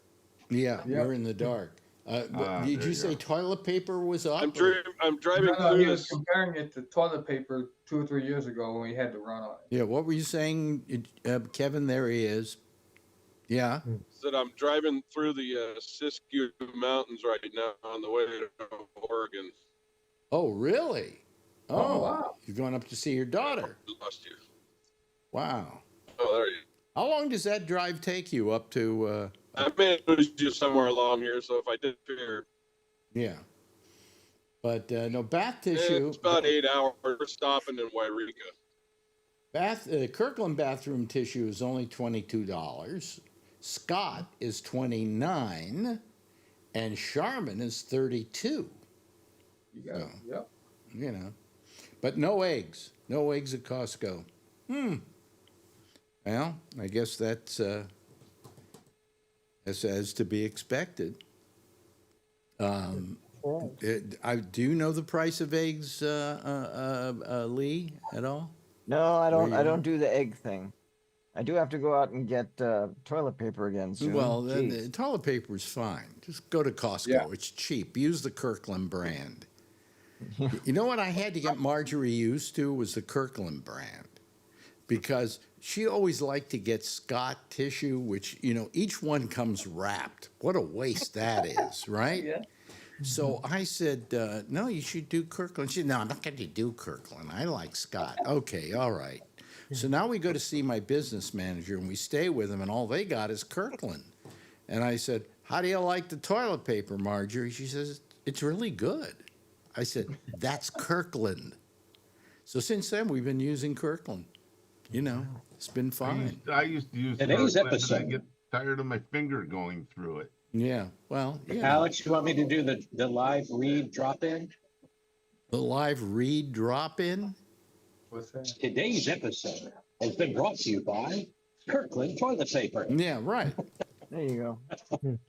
yeah, Yeah. you're in the dark. Did there you you say go. toilet paper was up? I'm, or- I'm driving No, through he was this. comparing it to toilet paper 2 or 3 years ago when we had to run on it. Yeah, what were you saying, Kevin? There he is. Yeah. That I'm driving through the Siskiyou Mountains right now on the way to Oregon. Oh, really? Oh, wow. You're going up to see your daughter. Lost you. Wow. Oh, there you How long does that drive take you up to? I may lose you somewhere along here, so if I did figure, Yeah. But no, bath tissue. it's about 8 hours. We're stopping in Wairika. Kirkland bathroom tissue is only $22. Scott is $29, and Charmin is $32. You got it. Yep. You know, but no eggs. No eggs at Costco. Well, I guess that's as to be expected. Do you know the price of eggs, Lee, at all? No, I don't. Where I you don't do the egg thing. I do have to go out and get toilet paper again soon. Well, the Jeez. toilet paper is fine. Just go to Costco. Yeah. It's cheap. Use the Kirkland brand. You know what I had to get Marjorie used to was the Kirkland brand, because she always liked to get Scott tissue, which, each one comes wrapped. What a waste that is, right? Yeah. So I said, no, you should do Kirkland. She said, no, I'm not going to do Kirkland. I like Scott. Okay, all right. So now we go to see my business manager, and we stay with him, and all they got is Kirkland. And I said, how do you like the toilet paper, Marjorie? She says, it's really good. I said, that's Kirkland. So since then, we've been using Kirkland. It's been fine. I used to use Today's Kirkland, and I episode. get tired of my finger going through it. Yeah. Well, Alex, you want me to do the live read drop in? the live read drop in. What's that? Today's episode has been brought to you by Kirkland Toilet Paper. Yeah, right. There you go.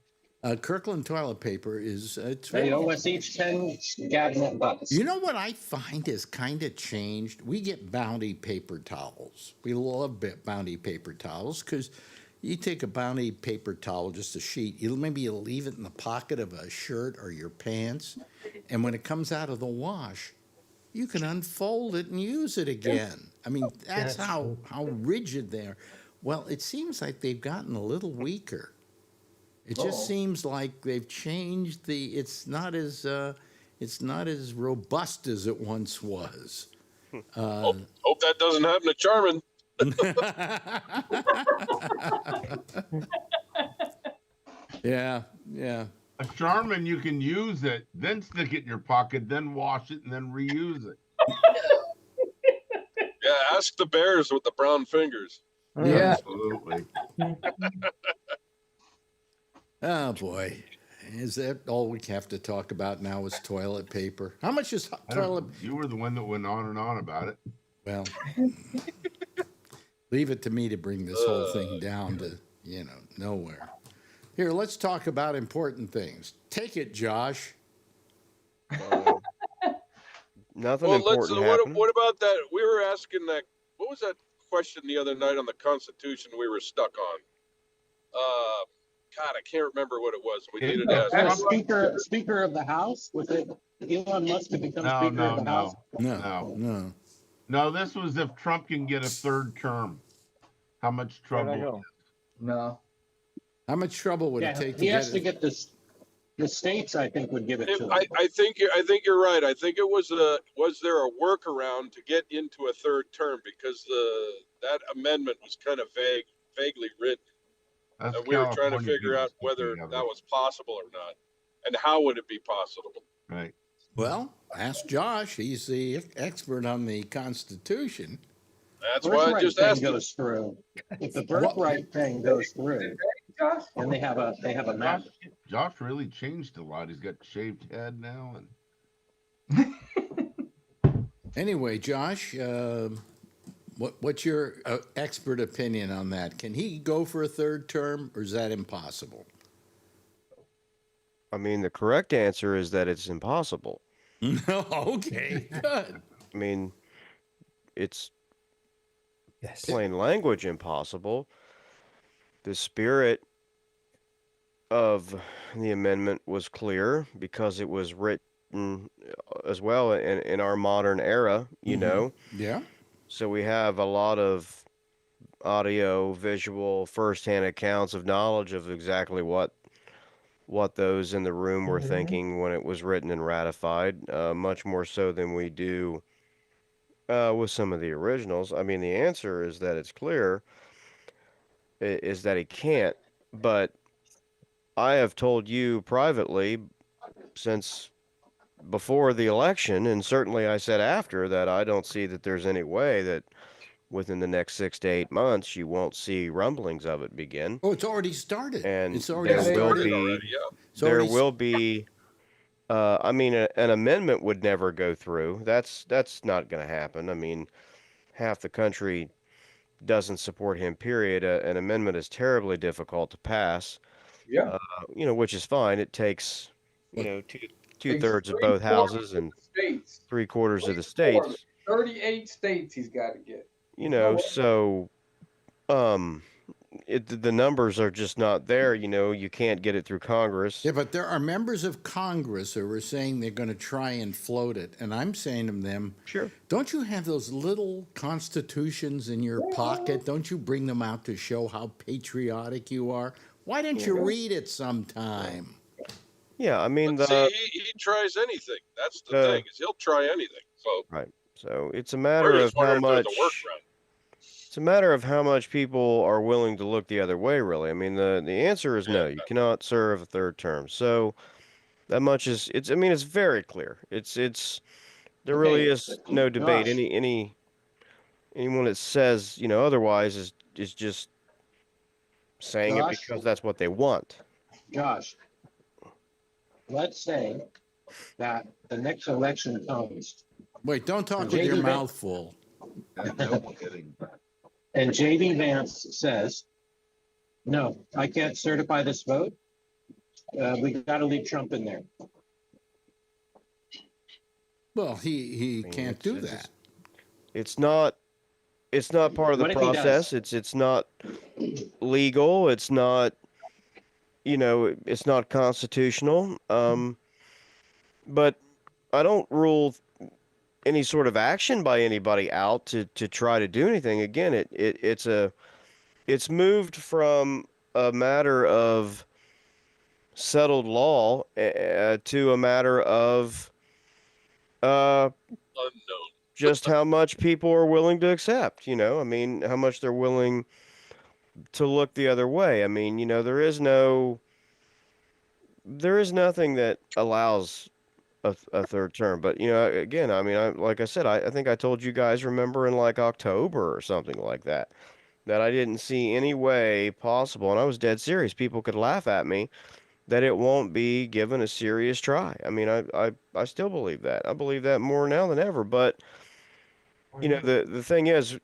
Kirkland toilet paper is They owe us each 10 Gabnet bucks. You know what I find has kind of changed? We get Bounty paper towels. We love Bounty paper towels because you take a Bounty paper towel, just a sheet, maybe you leave it in the pocket of a shirt or your pants, and when it comes out of the wash, you can unfold it and use it again. I mean, that's how rigid they are. Well, it seems like they've gotten a little weaker. It just seems like they've changed it's not as robust as it once was. Hope that doesn't happen to Charmin. Yeah. A Charmin, you can use it, then stick it in your pocket, then wash it, and then reuse it. Yeah, ask the bears with the brown fingers. Yeah. Absolutely. Oh boy, is that all we have to talk about now? Is toilet paper? How much is toilet? You were the one that went on and on about it. Well, leave it to me to bring this whole thing down to nowhere. Here, let's talk about important things. Take it, Josh. Nothing Well, important happened. what about that? We were asking that. What was that question the other night on the Constitution we were stuck on? God, I can't remember what it was. We needed to ask. Speaker of the House? Was it Elon Musk to become Speaker of the House? No. This was if Trump can get a third term. How much trouble? No. How much trouble would it take to he get has to get this. The states, I think, would give it to him. I think you're right. I think it was there a workaround to get into a third term because that amendment was kind of vaguely written. And we were trying to figure out whether that was possible or not, and how would it be possible. Right. Well, ask Josh. He's the expert on the Constitution. That's why I just asked. Goes through. If the birthright thing goes through, then they have a map. Josh really changed a lot. He's got shaved head now, and anyway, Josh, what's your expert opinion on that? Can he go for a third term, or is that impossible? I mean, the correct answer is that it's impossible. Okay, good. I mean, it's plain language impossible. The spirit of the amendment was clear because it was written as well in our modern era, you know? Yeah. So we have a lot of audio, visual, firsthand accounts of knowledge of exactly what those in the room were thinking when it was written and ratified, much more so than we do with some of the originals. I mean, the answer is that it's clear, is that he can't. But I have told you privately since before the election, and certainly I said after, that I don't see that there's any way that within the next 6 to 8 months you won't see rumblings of it begin. Oh, it's already started. And it's already started. There will be. I mean, an amendment would never go through. That's not going to happen. I mean, half the country doesn't support him. Period. An amendment is terribly difficult to pass. Yeah. Which is fine. It takes two-thirds of both houses and states. 3/4 of the states. 38 states he's got to get. So the numbers are just not there. You can't get it through Congress. Yeah, but there are members of Congress who are saying they're going to try and float it. And I'm saying to them, sure, don't you have those little constitutions in your pocket? Don't you bring them out to show how patriotic you are? Why don't you read it sometime? Yeah, I mean, he tries anything. That's the thing, is he'll try anything. So right. So it's a matter of how much. It's a matter of how much people are willing to look the other way, really. I mean, the answer is no. You cannot serve a third term. So that much is. It's very clear. There really is no debate. Anyone that says otherwise is just saying it because that's what they want. Josh, let's say that the next election comes. Wait, don't talk And with your JD mouth full. No kidding. And JD Vance says, no, I can't certify this vote. We got to leave Trump in there. Well, he I mean, can't do that. It's not part of the What if he does? process. It's not legal. It's not, it's not constitutional. But I don't rule any sort of action by anybody out to try to do anything. Again, it's moved from a matter of settled law to a matter of Unknown. just how much people are willing to accept. I mean, how much they're willing to look the other way. I mean, there is nothing that allows a third term. But again, I mean, like I said, I think I told you guys, remember in like October or something like that, that I didn't see any way possible, and I was dead serious. People could laugh at me, that it won't be given a serious try. I mean, I still believe that. I believe that more now than ever. But the thing is,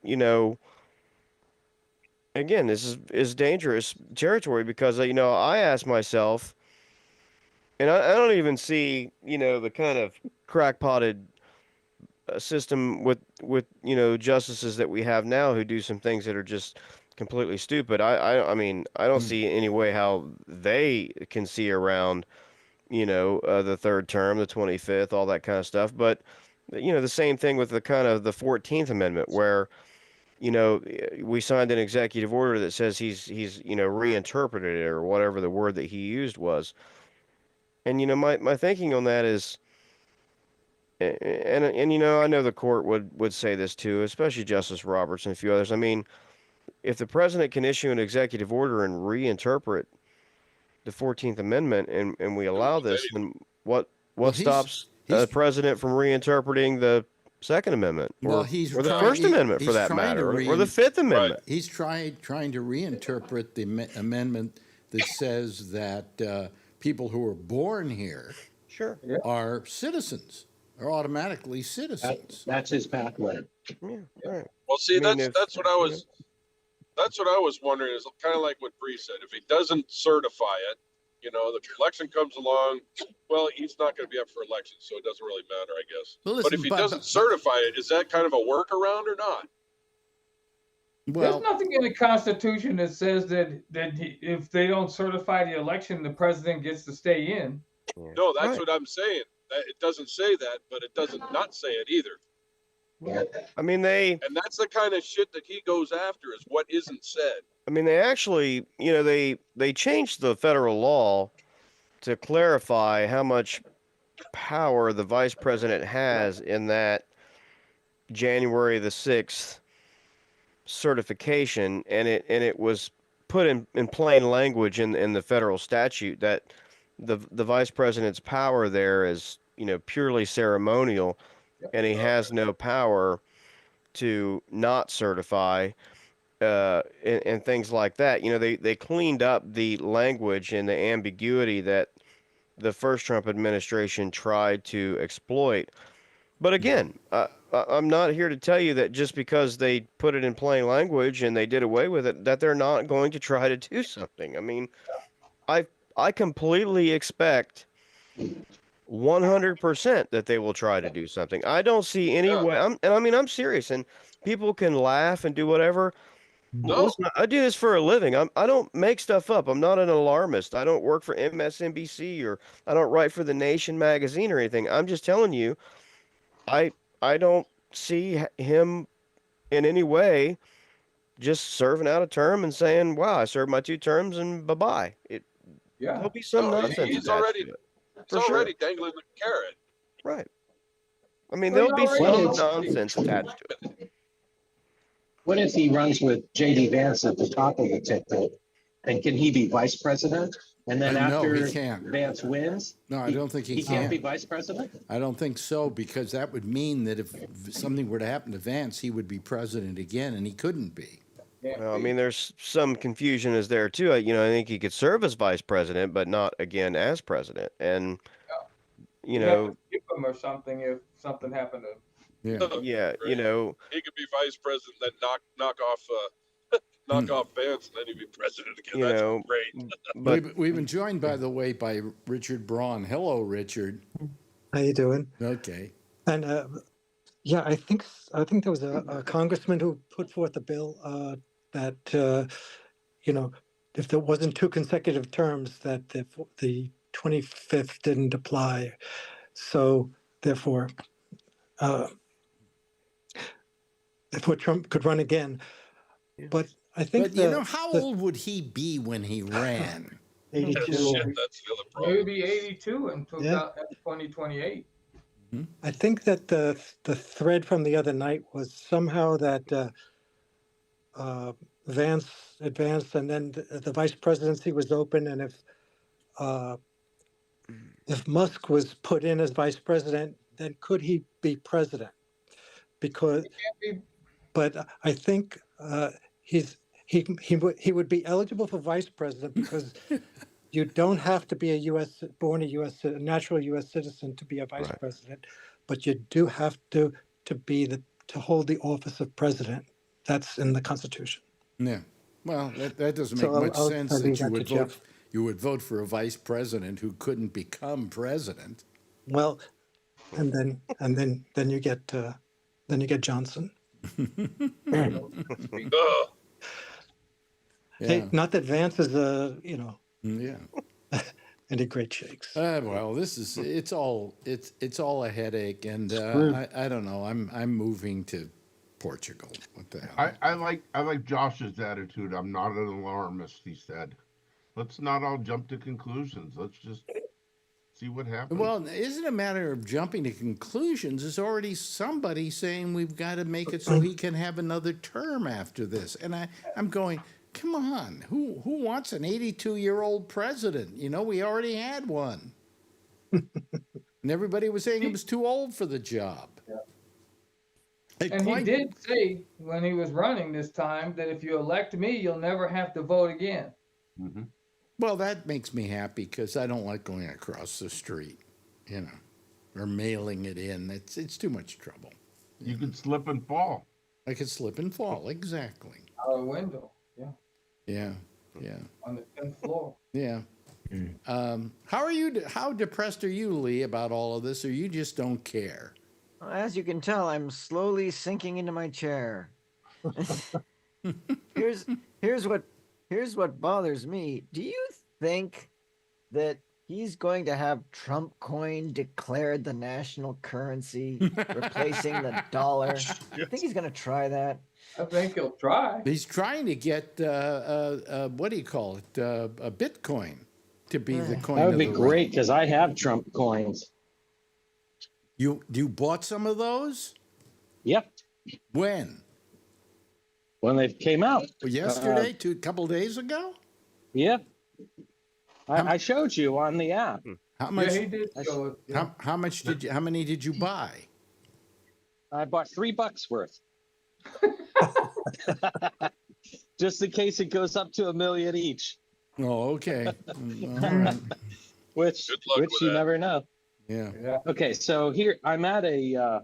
again, this is dangerous territory because I ask myself, and I don't even see the kind of crackpotted system with justices that we have now who do some things that are just completely stupid. I mean, I don't see any way how they can see around the third term, the 25th, all that kind of stuff. But the same thing with the kind of the 14th Amendment, where we signed an executive order that says he's reinterpreted it, or whatever the word that he used was. And my thinking on that is, and I know the court would say this too, especially Justice Roberts and a few others. I mean, if the president can issue an executive order and reinterpret the 14th Amendment, and we allow this, then what stops the president from reinterpreting the Second Amendment, or the First Amendment, for that matter, or the Fifth Amendment? Right. He's trying to reinterpret the amendment that says that people who are born here are citizens, are automatically citizens. That's his pathway. Yeah, right. Well, see, that's what I was. That's what I was wondering. Is kind of like what Bree said. If he doesn't certify it, the election comes along. Well, he's not going to be up for election, so it doesn't really matter, I guess. Well, listen, but if he doesn't certify it, is that kind of a workaround or not? There's nothing in the Constitution that says that if they don't certify the election, the president gets to stay in. No, that's what I'm saying. It doesn't say that, but it doesn't not say it either. I mean, and that's the kind of shit that he goes after, is what isn't said. I mean, they actually, they changed the federal law to clarify how much power the vice president has in that January the 6th certification, and it was put in plain language in the federal statute that the vice president's power there is purely ceremonial, and he has no power to not certify and things like that. They cleaned up the language and the ambiguity that the first Trump administration tried to exploit. But again, I'm not here to tell you that just because they put it in plain language and they did away with it, that they're not going to try to do something. I mean, I completely expect 100% that they will try to do something. I don't see any way. I'm serious, and people can laugh and do whatever. No. Listen, I do this for a living. I don't make stuff up. I'm not an alarmist. I don't work for MSNBC, or I don't write for The Nation magazine or anything. I'm just telling you, I don't see him in any way just serving out a term and saying, "Wow, I served my 2 terms and bye-bye." There'll be some nonsense. He's already dangling the carrot. Right. I mean, there'll be some nonsense attached to it. What if he runs with JD Vance at the top of the ticket? And can he be vice president? And then after no, he can't. Vance wins? No, I don't think he can. He can't be vice president? I don't think so, because that would mean that if something were to happen to Vance, he would be president again, and he couldn't be. Well, I mean, there's some confusion is there too. You know, I think he could serve as vice president, but not again as president. And you know, skip him or something if something happened to him. Yeah, you know, he could be vice president, then knock off Vance, and then he'd be president again. you That's know, great. but We've been joined, by the way, by Richard Braun. Hello, Richard. How you doing? Okay. And yeah, I think there was a congressman who put forth a bill that you know, if there wasn't 2 consecutive terms, that the 25th didn't apply. So therefore Trump could run again. But I think But you know, how old would he be when he ran? 82. Shit, that's the other problem. Maybe 82 in 2028. I think that the thread from the other night was somehow that Vance advanced, and then the vice presidency was open, and if Musk was put in as vice president, then could he be president? Because, but I think he would be eligible for vice president because you don't have to be a natural U.S. citizen to be a vice president, but you do have to hold the office of president. That's in the Constitution. Yeah. Well, that doesn't make much sense that you would vote for a vice president who couldn't become president. Well, and then you get Johnson. Hey, not that Vance is any great shakes. Well, it's all a headache, and I don't know. I'm moving to Portugal. What the hell? I like Josh's attitude. I'm not an alarmist, he said. Let's not all jump to conclusions. Let's just see what happens. Well, it isn't a matter of jumping to conclusions. There's already somebody saying we've got to make it so he can have another term after this. And I'm going, come on, who wants an 82-year-old president? You know, we already had one. And everybody was saying he was too old for the job. Yeah. And he did say when he was running this time that if you elect me, you'll never have to vote again. Mm-hmm. Well, that makes me happy because I don't like going across the street, or mailing it in. It's too much trouble. You could slip and fall. I could slip and fall, exactly. Out a window, Yeah. On the 10th floor. Yeah. How depressed are you, Lee, about all of this, or you just don't care? Well, as you can tell, I'm slowly sinking into my chair. Here's what bothers me. Do you think that he's going to have Trump coin declared the national currency, replacing the dollar? You think he's going to try that? I think he'll try. He's trying to get what do you call it? A Bitcoin to be the coin. That would be great because I have Trump coins. You bought some of those? Yep. When? When they came out. Yesterday, a couple days ago? Yep. I showed you on the app. How much? Yeah, he did show it. Yeah. How much did you? How many did you buy? I bought $3 worth. Just in case it goes up to $1 million each. Oh, okay. All right. Which you never know. Yeah. Okay, so here I'm at a.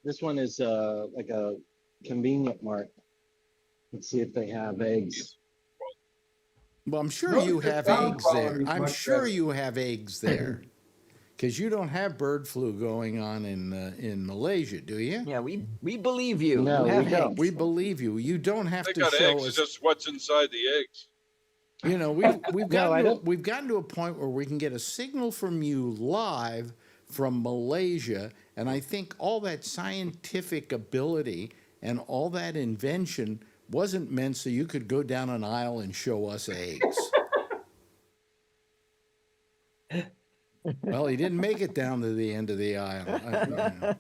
This one is like a convenient mart. Let's see if they have eggs. Well, I'm sure you have eggs there. I'm sure you have eggs there, because you don't have bird flu going on in Malaysia, do you? Yeah, we believe you. No, we don't. We believe you. You don't have They to got show eggs. us. It's just what's inside the eggs. You know, we've gotten to a point where we can get a signal from you live from Malaysia, and I think all that scientific ability and all that invention wasn't meant so you could go down an aisle and show us eggs. Well, he didn't make it down to the end of the aisle.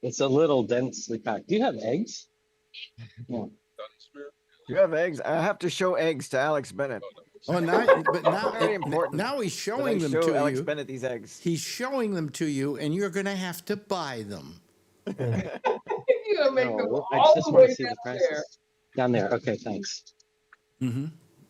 It's a little densely packed. Do you have eggs? Yeah. You have eggs. I have to show eggs to Alex Bennett. Oh, Very important. Now he's showing them show to Alex you. Bennett these eggs. He's showing them to you, and you're going to have to buy them. You gonna make them No, I all just the want way to see the down there. prices. Down there. Okay, thanks. Mm-hmm.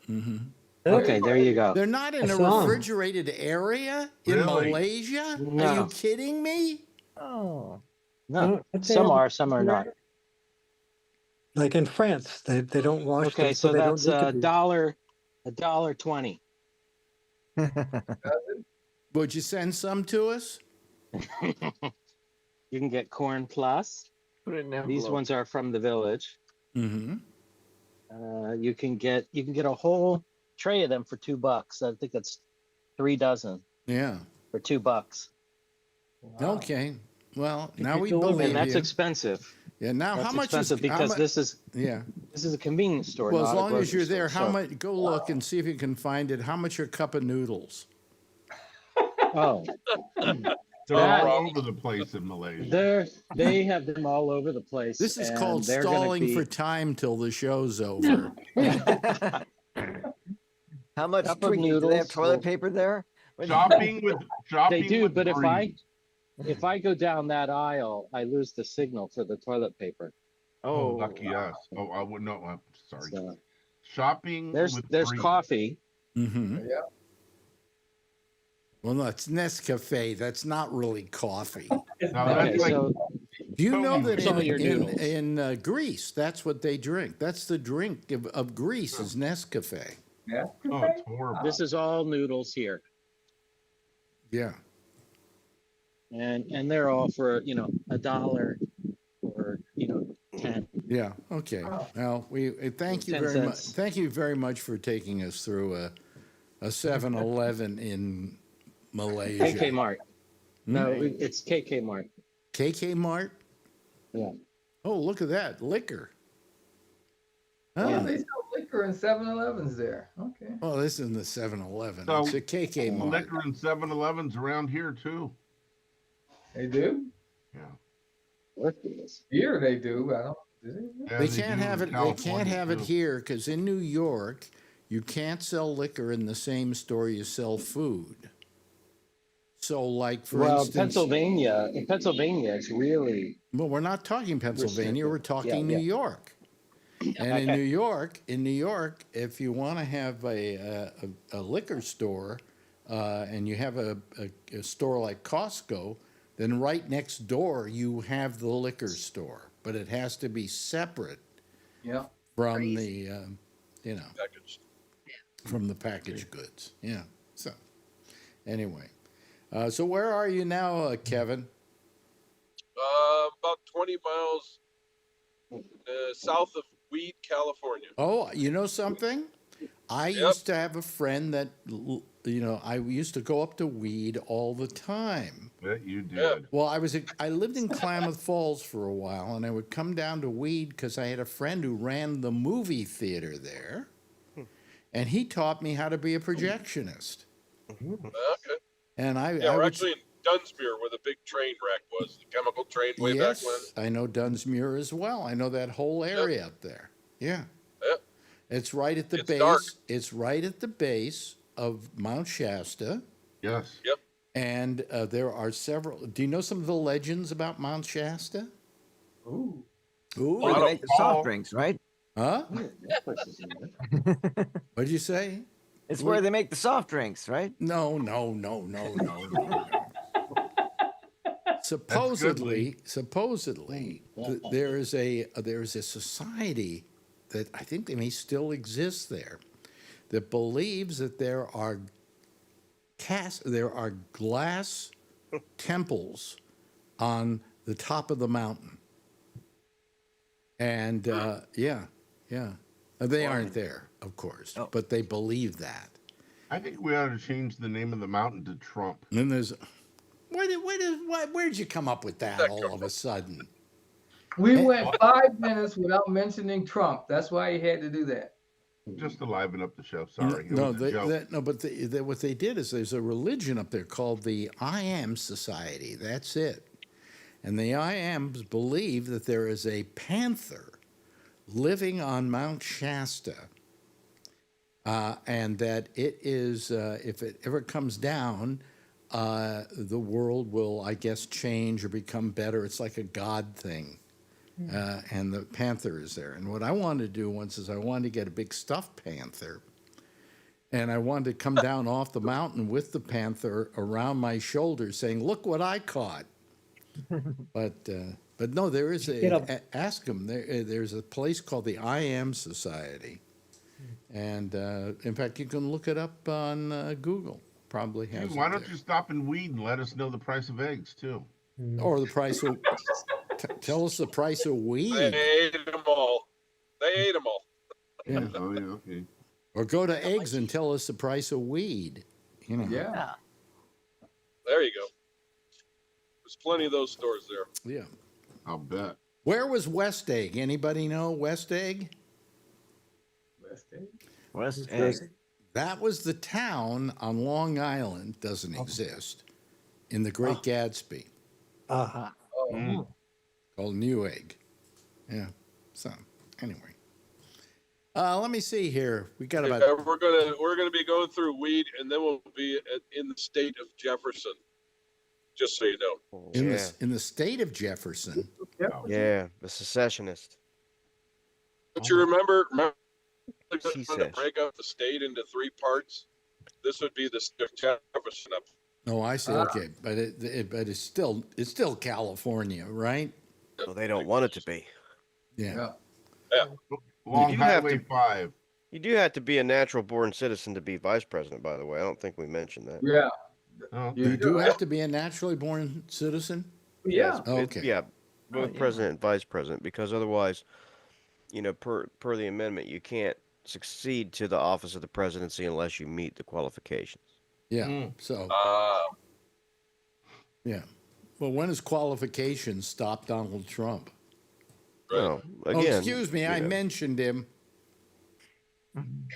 Mm-hmm. Okay, there you go. They're not in I a saw 'em. refrigerated area in Really? Malaysia? Are No. you kidding me? Oh, No, Don't they some have a are, some are not. refrigerator? Like in France, they don't wash Okay, them, so so they don't that's need to a be. $1.20. Would you send some to us? You can get corn plus. put it in an These envelope. ones are from the village. Mm-hmm. You can get a whole tray of them for $2. I think that's 3 dozen Yeah. for $2. Okay. Well, If now you we deliver believe And that's you. expensive. Yeah. Now, That's how much expensive is how because mu- this is Yeah. a convenience store, Well, as not a long as grocery you're there, store. how So- much? Go look and see if you can find it. How much are a cup of noodles? Oh, They're That- all over the place in Malaysia. they have them all over the place. This is and called they're gonna stalling be for time till the show's over. How much Cup of Twinkie? Do they have noodles toilet will- paper there? Shopping with They do, with but greed. if I go down that aisle, I lose the signal for the toilet paper. Oh, lucky us. Oh, I would know. I'm sorry. So Shopping there's with there's greed. coffee. Mm-hmm. Yeah. Well, no, it's Nescafe. That's not really coffee. No, Okay, that's like so Do you know that It's all your noodles. in Greece, that's what they drink? That's the drink of Greece is Nescafe. Yeah. oh, it's horrible. this is all noodles here, Yeah. and they're all for $1 or 10. Yeah. Okay. Well, we thank you 10 very much. cents. Thank you very much for taking us through a 7-Eleven in Malaysia. KK Mart. No, it's KK Mart. KK Mart. Yeah. Oh, look at that liquor. Oh, Huh. they sell liquor in 7-Elevens there. Okay. Oh, this isn't the 7-Eleven. So, It's a KK Mart. liquor and 7-Elevens around here too. They do? Yeah. Here they do, but I don't. Do they? Yeah, They do can't have in it. They can't California, have it too. here because in New York, you can't sell liquor in the same store you sell food. So, like for Well, instance, in Pennsylvania, it's really well, we're not talking Pennsylvania. We're talking Yeah, New yeah. York. And in New York, if you want to have a liquor store, and you have a store like Costco, then right next door you have the liquor store, but it has to be separate Yeah. from the, Package. from the packaged goods. Yeah. So, anyway, so where are you now, Kevin? About 20 miles south of Weed, California. Oh, you know something? I used to have a friend that, I used to go up to Weed all the time. Yeah, you did. Yeah. Well, I lived in Klamath Falls for a while, and I would come down to Weed because I had a friend who ran the movie theater there, and he taught me how to be a projectionist. Okay. And I Yeah, we're would, actually in Dunsmuir where the big train wreck was, the chemical train way back when. yes, I know Dunsmuir as well. I know that whole area up there. Yeah. Yeah. It's right at the It's base. dark. It's right at the base of Mount Shasta. Yes. Yep. And there are several. Do you know some of the legends about Mount Shasta? Ooh. Ooh. Where they make the soft drinks, right? Huh? that place is near. What'd you say? It's where they make the soft drinks, right? No. Supposedly, there is a society that I think they may still exist there that believes that there are glass temples on the top of the mountain. And yeah. They aren't there, of course, but they believe that. I think we ought to change the name of the mountain to Trump. And then there's, where'd you come up with that all of a sudden? We went 5 minutes without mentioning Trump. That's why he had to do that. Just to liven up the show. Sorry. It No, was a joke. but what they did is there's a religion up there called the I Am Society. That's it. And the I Ams believe that there is a panther living on Mount Shasta, and that it is, if it ever comes down, the world will, I guess, change or become better. It's like a God thing. and the panther is there. And what I wanted to do once is I wanted to get a big stuffed panther, and I wanted to come down off the mountain with the panther around my shoulders, saying, "Look what I caught." But no, there is ask them. There's a place called the I Am Society, and in fact, you can look it up on Google. Probably has. Hey, why don't you stop in Weed and let us know the price of eggs too? Or the price of. Tell us the price of weed. They ate them all. Yeah. Oh, yeah, okay. Or go to eggs and tell us the price of weed. Yeah. There you go. There's plenty of those stores there. Yeah. I'll bet. Where was West Egg? Anybody know West Egg? West Egg. That was the town on Long Island, doesn't exist, in The Great Gatsby. Called New Egg. Yeah. So anyway. Let me see here. We got about. Yeah, we're gonna be going through weed, and then we'll be in the state of Jefferson. Just so you know. In the state of Jefferson. Yeah, the secessionist. Don't you remember to break up the state into 3 parts? This would be the state of Jefferson up. Oh, I see. Okay, but it's still California, right? Well, they don't want it to be. Yeah. Long Highway 5. You do have to be a natural-born citizen to be vice president, by the way. I don't think we mentioned that. Yeah. Oh. You do have to be a naturally born citizen? Yeah. Oh, okay. Yeah, both president and vice president, because otherwise, per the amendment, you can't succeed to the office of the presidency unless you meet the qualifications. Yeah. So. Yeah. Well, when does qualifications stop Donald Trump? Well, again, excuse me, I mentioned him.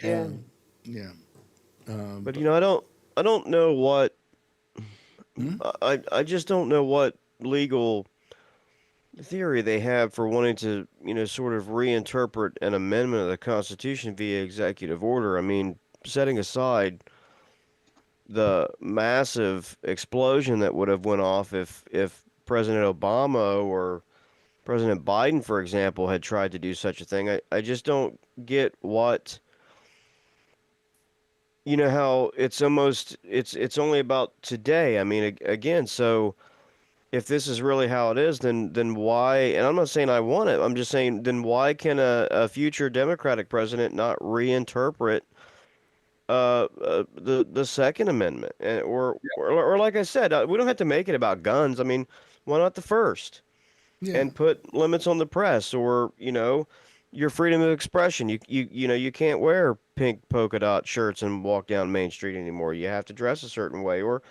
Yeah. Yeah. But I don't know what. I just don't know what legal theory they have for wanting to, sort of reinterpret an amendment of the Constitution via executive order. I mean, setting aside the massive explosion that would have went off if President Obama or President Biden, for example, had tried to do such a thing. I just don't get what, how it's almost, it's only about today. I mean, again, so if this is really how it is, then why, and I'm not saying I want it, I'm just saying, then why can a future Democratic president not reinterpret the Second Amendment, or like I said, we don't have to make it about guns. I mean, why not the First? Yeah. And put limits on the press, or your freedom of expression. You can't wear pink polka dot shirts and walk down Main Street anymore. You have to dress a certain way, or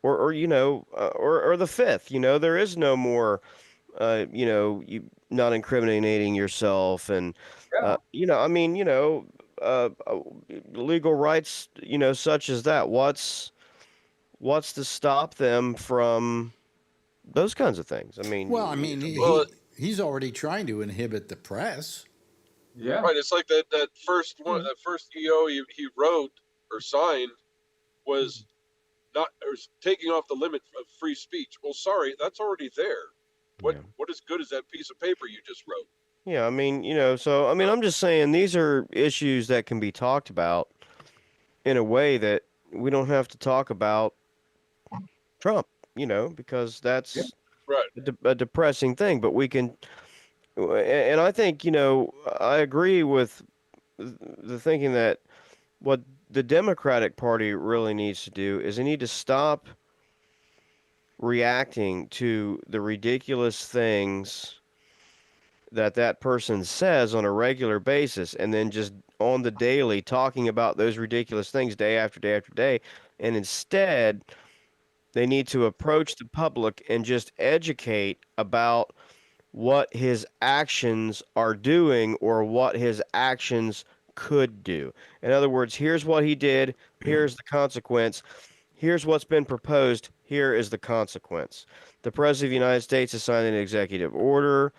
the Fifth. There is no more. You not incriminating yourself, and legal rights, such as that. What's to stop them from those kinds of things? I mean, he's already trying to inhibit the press. Yeah, right. It's like that first one, that first EO he wrote or signed was taking off the limit of free speech. Well, sorry, that's already there. What is good as that piece of paper you just wrote? Yeah, I mean, so I'm just saying these are issues that can be talked about in a way that we don't have to talk about Trump, because that's a depressing thing. But we can, and I think, I agree with the thinking that what the Democratic Party really needs to do is they need to stop reacting to the ridiculous things that person says on a regular basis, and then just on the daily talking about those ridiculous things day after day after day. And instead, they need to approach the public and just educate about what his actions are doing, or what his actions could do. In other words, here's what he did, here's the consequence, here's what's been proposed, here is the consequence. The President of the United States has signed an executive order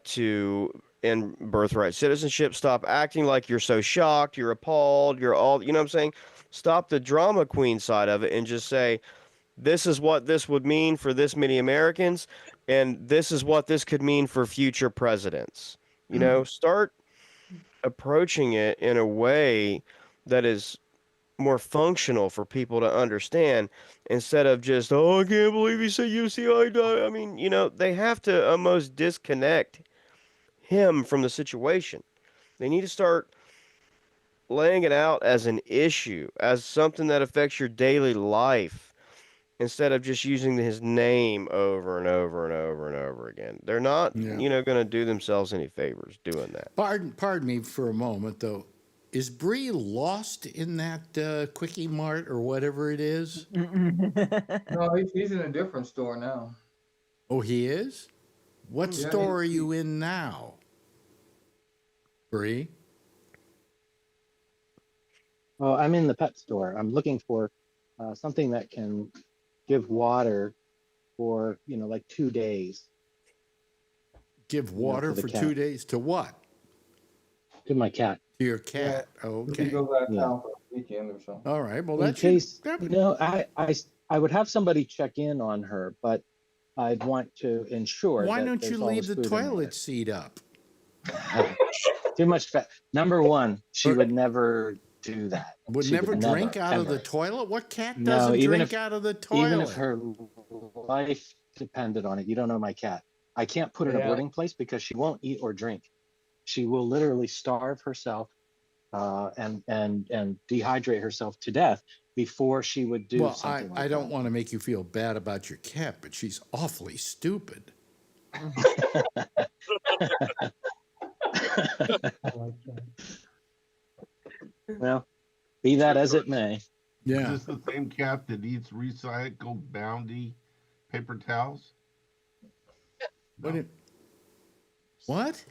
to end birthright citizenship. Stop acting like you're so shocked, you're appalled, you're all, you know what I'm saying? Stop the drama queen side of it and just say, this is what this would mean for this many Americans, and this is what this could mean for future presidents. You know, start approaching it in a way that is more functional for people to understand instead of just, oh, I can't believe you say UCI. I mean, you know, they have to almost disconnect him from the situation. They need to start laying it out as an issue, as something that affects your daily life, instead of just using his name over and over and over and over again. They're not, you know, going to do themselves any favors doing that. Pardon me for a moment, though. Is Bree lost in that Quickie Mart or whatever it is? No, he's in a different store now. Oh, he is? What Yeah, store are you in now, Bree? Oh, I'm in the pet store. I'm looking for something that can give water for, like 2 days. Give water for the for cat. 2 days to what? To my cat. To your cat. Yeah. Oh, He okay. goes out of town for a weekend or something. All right. Well, In that's case, I would have somebody check in on her, but I'd want to ensure Why that don't you there's leave always the food in toilet seat up? there. Too much fat. Number one, she would never do that. Would She never drink out of the ever. toilet? What cat No, doesn't even drink if out of the toilet? even if her life depended on it. You don't know my cat. I can't put her in a Yeah. boarding place because she won't eat or drink. She will literally starve herself and dehydrate herself to death before she would do Well, something like I don't that. want to make you feel bad about your cat, but she's awfully stupid. Well, be that as it may. Yeah. Is this the same cat that eats recycled Bounty paper towels? No. What?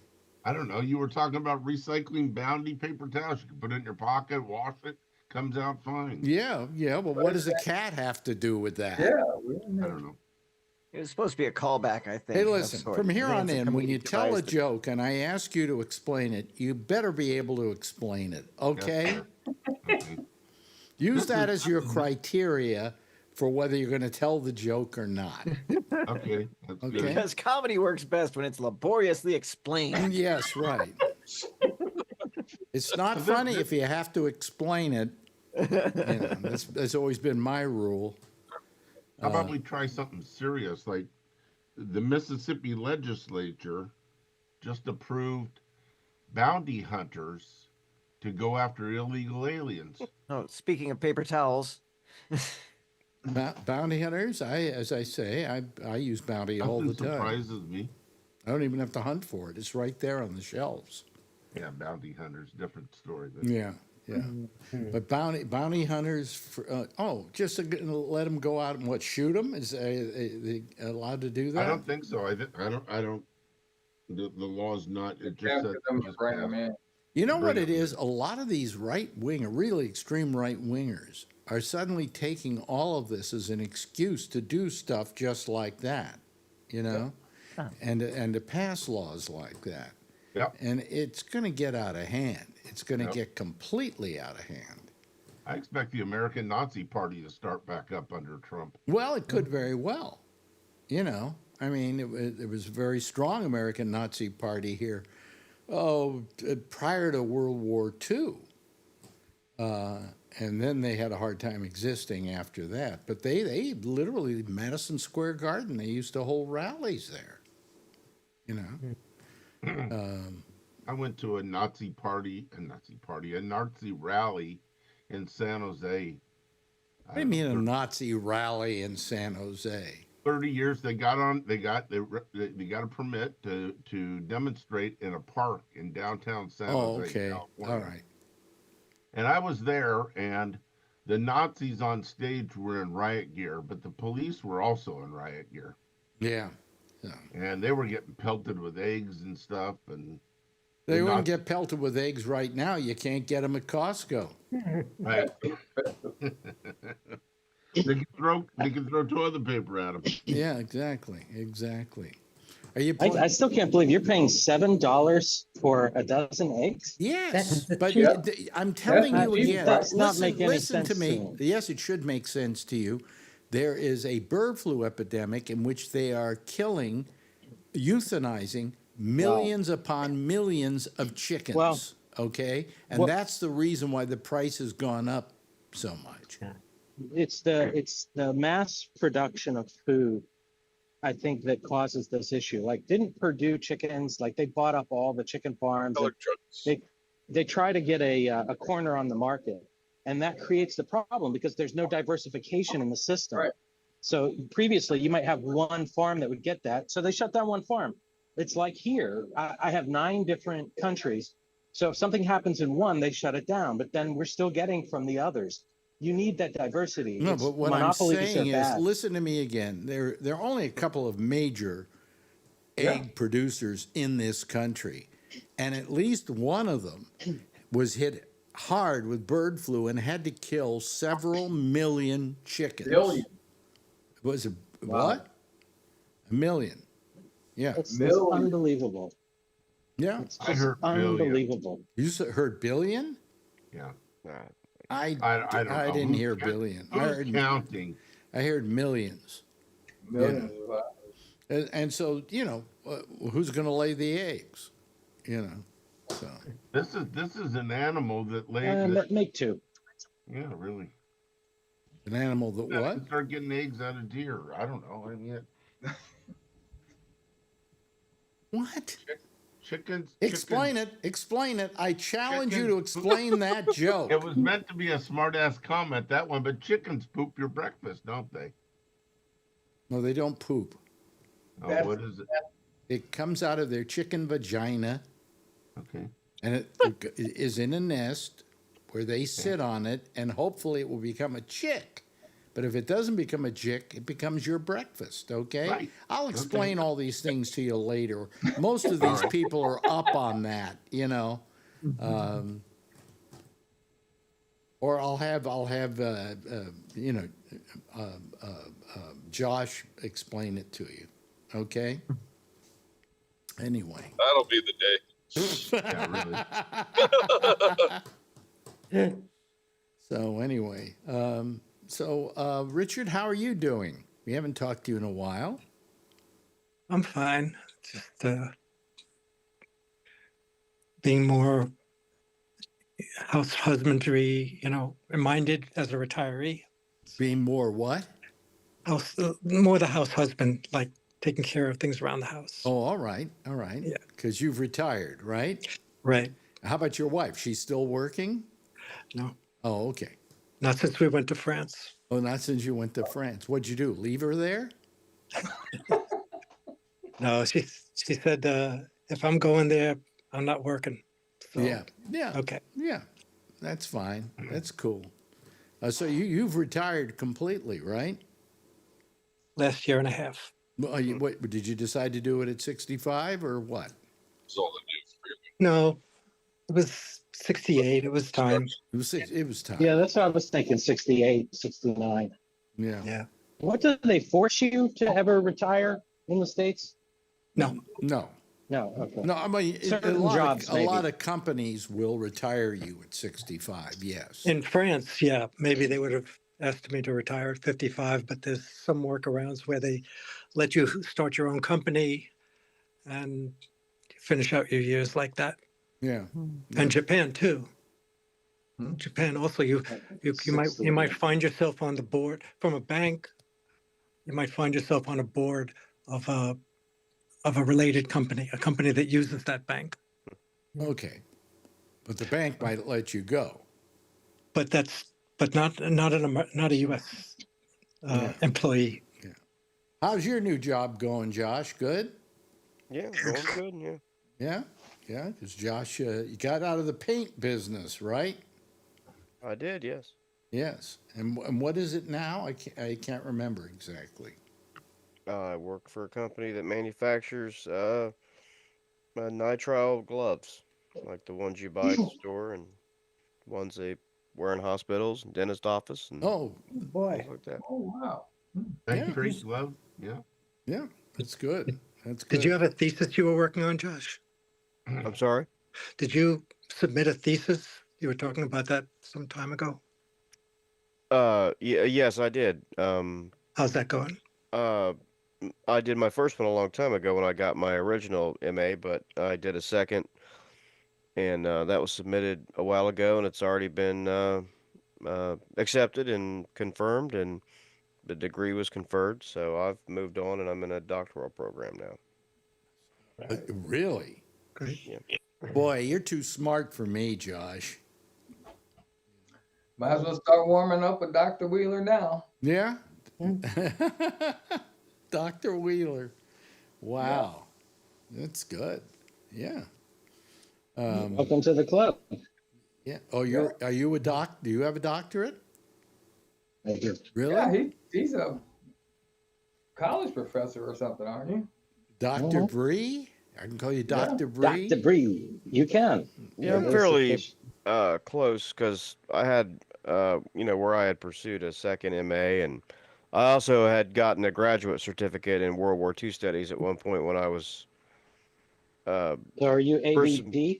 I don't know. You were talking about recycling Bounty paper towels. You can put it in your pocket, wash it, comes out fine. Yeah, yeah. But what does a cat have to do with that? I don't know. It was supposed to be a callback, I think. Hey, of listen, sorts. from here I think on it's a in, when comedic you tell a device that- joke and I ask you to explain it, you better be able to explain it, okay? Okay. Use that as your criteria for whether you're going to tell the joke or not. Okay. That's Okay. good. Because comedy works best when it's laboriously explained. Yes, right. It's not funny if you have to explain it. You know, that's always been my rule. How about we try something serious? Like the Mississippi legislature just approved bounty hunters to go after illegal aliens. Oh, speaking of paper towels. Bounty hunters, as I say, I use bounty all the Nothing time. surprises me. I don't even have to hunt for it. It's right there on the shelves. Yeah, bounty hunters, different story. Yeah, yeah. But bounty hunters, just to let them go out and what, shoot them? Is they allowed to do that? I don't think so. I don't. The law's not. It just Capture said them and just bring pass. them in. You know what Bring it them is? A lot of these really extreme right wingers are suddenly taking all of this as an excuse to do stuff just like that, you know, and to pass laws like that. Yep. And it's going to get out of hand. It's going to Yep. get completely out of hand. I expect the American Nazi Party to start back up under Trump. Well, it could very well. You know, I mean, it was a very strong American Nazi Party here. Prior to World War II. And then they had a hard time existing after that. But they literally, Madison Square Garden, they used to hold rallies there. You know? I went to a Nazi rally in San Jose. What do you mean a Nazi rally in San Jose? 30 years they got a permit to demonstrate in a park in downtown San Jose. Okay. California. All right. And I was there, and the Nazis on stage were in riot gear, but the police were also in riot gear. Yeah. And they were getting pelted with eggs and stuff. And They wouldn't get pelted with eggs right now. You can't get them at Costco. Right. They can throw toilet paper at them. Yeah, exactly. Are you? I still can't believe you're paying $7 for a dozen eggs. Yes, but I'm That's telling not you cheap. again. Does not make any listen sense to me. to me. Yes, it should make sense to you. there is a bird flu epidemic in which they are killing, euthanizing millions upon millions of chickens. Well, okay, and what that's the reason why the price has gone up so much. it's the mass production of food, I think, that causes this issue. Like, didn't Purdue Chickens, like, they bought up all the chicken farms and they try to get a corner on the market, and that creates the problem because there's no diversification in the system. Right. So previously you might have one farm that would get that, so they shut down one farm. It's like here, I have 9 different countries. So if something happens in one, they shut it down, but then we're still getting from the others. You need that diversity. No, but what I'm saying is, bad. listen to me again. There are only a couple of major egg producers in this country, and at least one of them was hit hard with bird flu and had to kill several million chickens. Billion. Was it what? A million. Yeah. It's unbelievable. Yeah. It's just unbelievable. You heard billion? Yeah. I don't know. didn't hear billion. I heard counting. I heard millions. Millions. And so, who's going to lay the eggs? So This is an animal that lays. Make 2. Yeah, really. An animal that what? Start getting eggs out of deer. I don't know. I mean, what? Chickens. Explain it. Explain it. I challenge you to explain that joke. It was meant to be a smart-ass comment, that one, but chickens poop your breakfast, don't they? No, they don't poop. Oh, what is it? It comes out of their chicken vagina. Okay. And it is in a nest where they sit on it, and hopefully it will become a chick. But if it doesn't become a chick, it becomes your breakfast, okay? Right. I'll explain all these things to you later. Most of these people are up on that, or I'll have Josh explain it to you, okay? Anyway. That'll be the day. Yeah, really. So anyway, Richard, how are you doing? We haven't talked to you in a while. I'm fine. Just being more house husbandry, reminded as a retiree. Being more what? More the house husband, like taking care of things around the house. Oh, all right. Yeah. Because you've retired, right? Right. How about your wife? She's still working? No. Oh, okay. Not since we went to France. Oh, not since you went to France. What'd you do? Leave her there? No, she said if I'm going there, I'm not working. So, Yeah. Okay. Yeah. That's fine. That's cool. So you've retired completely, right? Last year and a half. Well, what did you decide to do it at 65 or what? It's all the new No, it was 68. It was time. It was time. Yeah, that's what I was thinking, 68, 69. Yeah. Yeah. What, do they force you to ever retire in the States? No. No. No, okay. No, I mean, Certain jobs, a lot of companies will retire you at 65, yes. In France, yeah, maybe they would have asked me to retire at 55, but there's some workarounds where they let you start your own company and finish out your years like that. Yeah. And Japan too. Japan also, you might find yourself on the board from a bank. You might find yourself on a board of a related company, a company that uses that bank. Okay. But the bank might let you go. But not a U.S. Employee. Yeah. How's your new job going, Josh? Good? Yeah, going good, yeah. Yeah? Yeah, because Josh, you got out of the paint business, right? I did, yes. Yes. And what is it now? I can't remember exactly. I work for a company that manufactures nitrile gloves, like the ones you buy at the store and ones they wear in hospitals and dentist office and boy, things like that. Oh, wow. Great glove. Yeah. Yeah, that's good. That's good. Did you have a thesis you were working on, Josh? I'm sorry? Did you submit a thesis? You were talking about that some time ago. Yes, I did. How's that going? I did my first one a long time ago when I got my original MA, but I did a second, and that was submitted a while ago, and it's already been accepted and confirmed, and the degree was conferred. So I've moved on, and I'm in a doctoral program now. Really? Great. Yeah. Boy, you're too smart for me, Josh. Might as well start warming up with Dr. Wheeler now. Yeah? Dr. Wheeler. Wow. That's good. Yeah. Welcome to the club. Yeah. Oh, are you a doc? Do you have a doctorate? I do. Really? Yeah, he's a college professor or something, aren't you? Dr. Bree? I can call you Dr. Bree. Dr. Bree, you can. Yeah, I'm fairly close because I had, where I had pursued a second MA, and I also had gotten a graduate certificate in World War II studies at one point when I was. So are you ABD?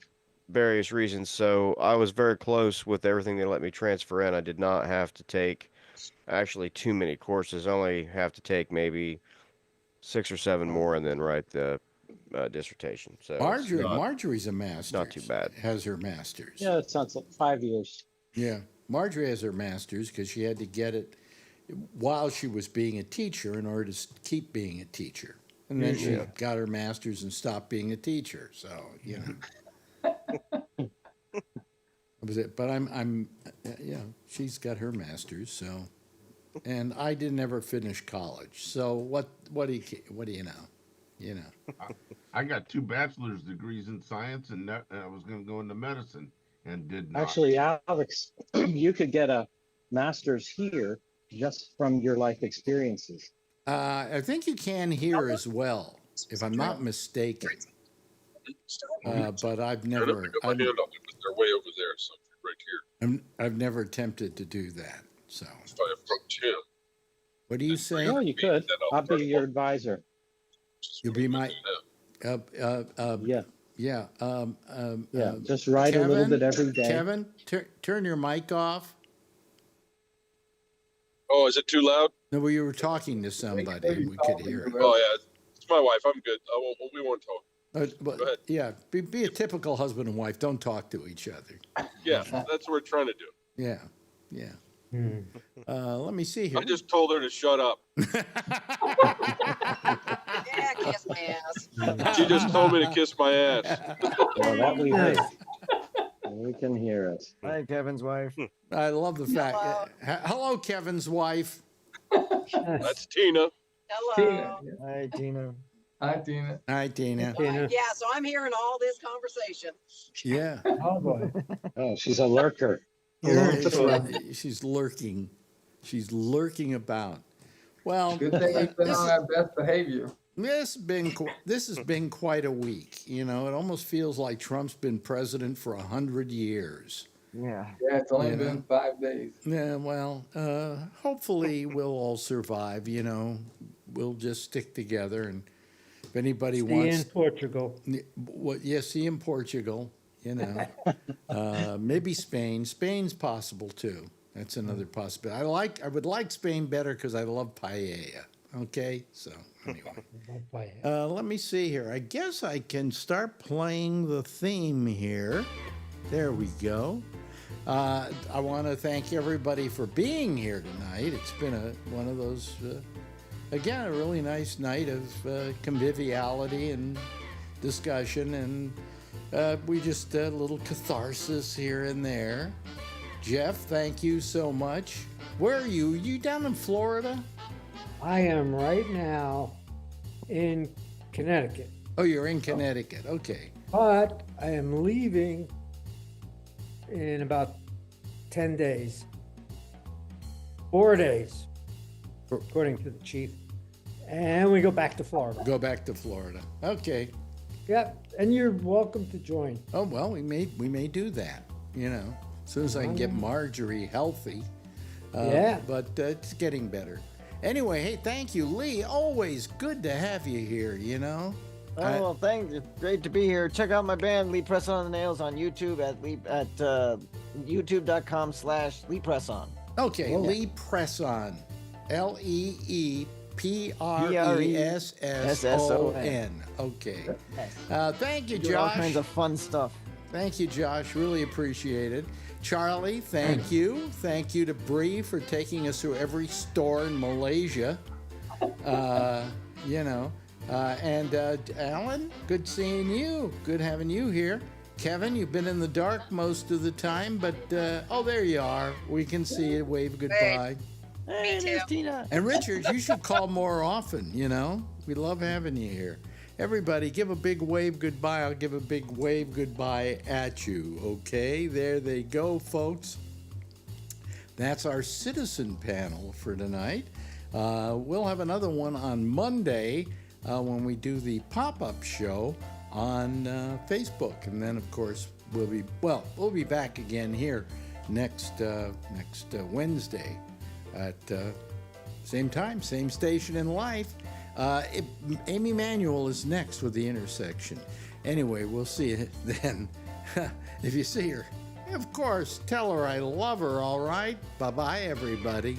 Various reasons. So I was very close with everything they let me transfer in. I did not have to take actually too many courses. I only have to take maybe 6 or 7 more and then write the dissertation. So Marjorie's a master's. Not too bad. Has her master's. Yeah, it sounds like 5 years. Yeah. Marjorie has her master's because she had to get it while she was being a teacher in order to keep being a teacher. And then she got her master's and stopped being a teacher. So, that was it. But I'm she's got her master's. So, and I didn't ever finish college. So what do you know? I got 2 bachelor's degrees in science, and I was going to go into medicine, and did not. Actually, Alex, you could get a master's here just from your life experiences. I think you can here as well, if I'm not mistaken. But I've never. They're way over there, so right here. I've never attempted to do that. So. If I approach him. What do you say? Oh, you could. I'll be your advisor. You'll be my. Yeah. Yeah. Just write a little bit every day. Kevin, turn your mic off. Oh, is it too loud? No, well, you were talking to somebody and we could hear it. Oh, yeah. It's my wife. I'm good. We won't talk. Go ahead. Yeah, be a typical husband and wife. Don't talk to each other. Yeah, that's what we're trying to do. Yeah. Let me see here. I just told her to shut up. Yeah, kiss my ass. She just told me to kiss my ass. Well, that we heard. We can hear us. Hi, Kevin's wife. I love the fact. Hello, Kevin's wife. That's Tina. Hello. Hi, Tina. Hi, Tina. Hi, Tina. Yeah, so I'm hearing all this conversation. Yeah. Oh, boy. Oh, she's a lurker. She's lurking. She's lurking about. Well, Good thing we've been on our best behavior. this has been quite a week. It almost feels like Trump's been president for 100 years. Yeah. Yeah, it's only been 5 days. Yeah, well, hopefully we'll all survive. We'll just stick together, and if anybody wants, in Portugal. See in Portugal. Maybe Spain. Spain's possible too. That's another possibility. I would like Spain better because I love paella. Okay, so anyway, let me see here. I guess I can start playing the theme here. There we go. I want to thank everybody for being here tonight. It's been one of those, again, a really nice night of conviviality and discussion, and we just a little catharsis here and there. Jeff, thank you so much. Where are you? You down in Florida? I am right now in Connecticut. Oh, you're in Connecticut. Okay. But I am leaving in about 10 days. 4 days, according to the chief. And we go back to Florida. Go back to Florida. Okay. Yep. And you're welcome to join. Oh, well, we may do that, as soon as I can get Marjorie healthy. Yeah. But it's getting better. Anyway, hey, thank you, Lee. Always good to have you here, Oh, well, thanks. It's great to be here. Check out my band, Lee Press On the Nails, on YouTube at youtube.com/Lee Press On. Okay, Lee Press On. Leepressson. Okay. Thank you, Do all Josh. kinds of fun stuff. Thank you, Josh. Really appreciate it. Charlie, thank you. Thank you to Bree for taking us through every store in Malaysia. And Alan, good seeing you. Good having you here. Kevin, you've been in the dark most of the time, but there you are. We can see you. Wave goodbye. Me too. Tina. And Richard, you should call more often, We love having you here. Everybody, give a big wave goodbye. I'll give a big wave goodbye at you, okay? There they go, folks. That's our citizen panel for tonight. We'll have another one on Monday when we do the pop-up show on Facebook. And then, of course, we'll be back again here next Wednesday at same time, same station in life. Amy Manuel is next with The Intersection. Anyway, we'll see you then. If you see her, of course, tell her I love her, all right? Bye-bye, everybody.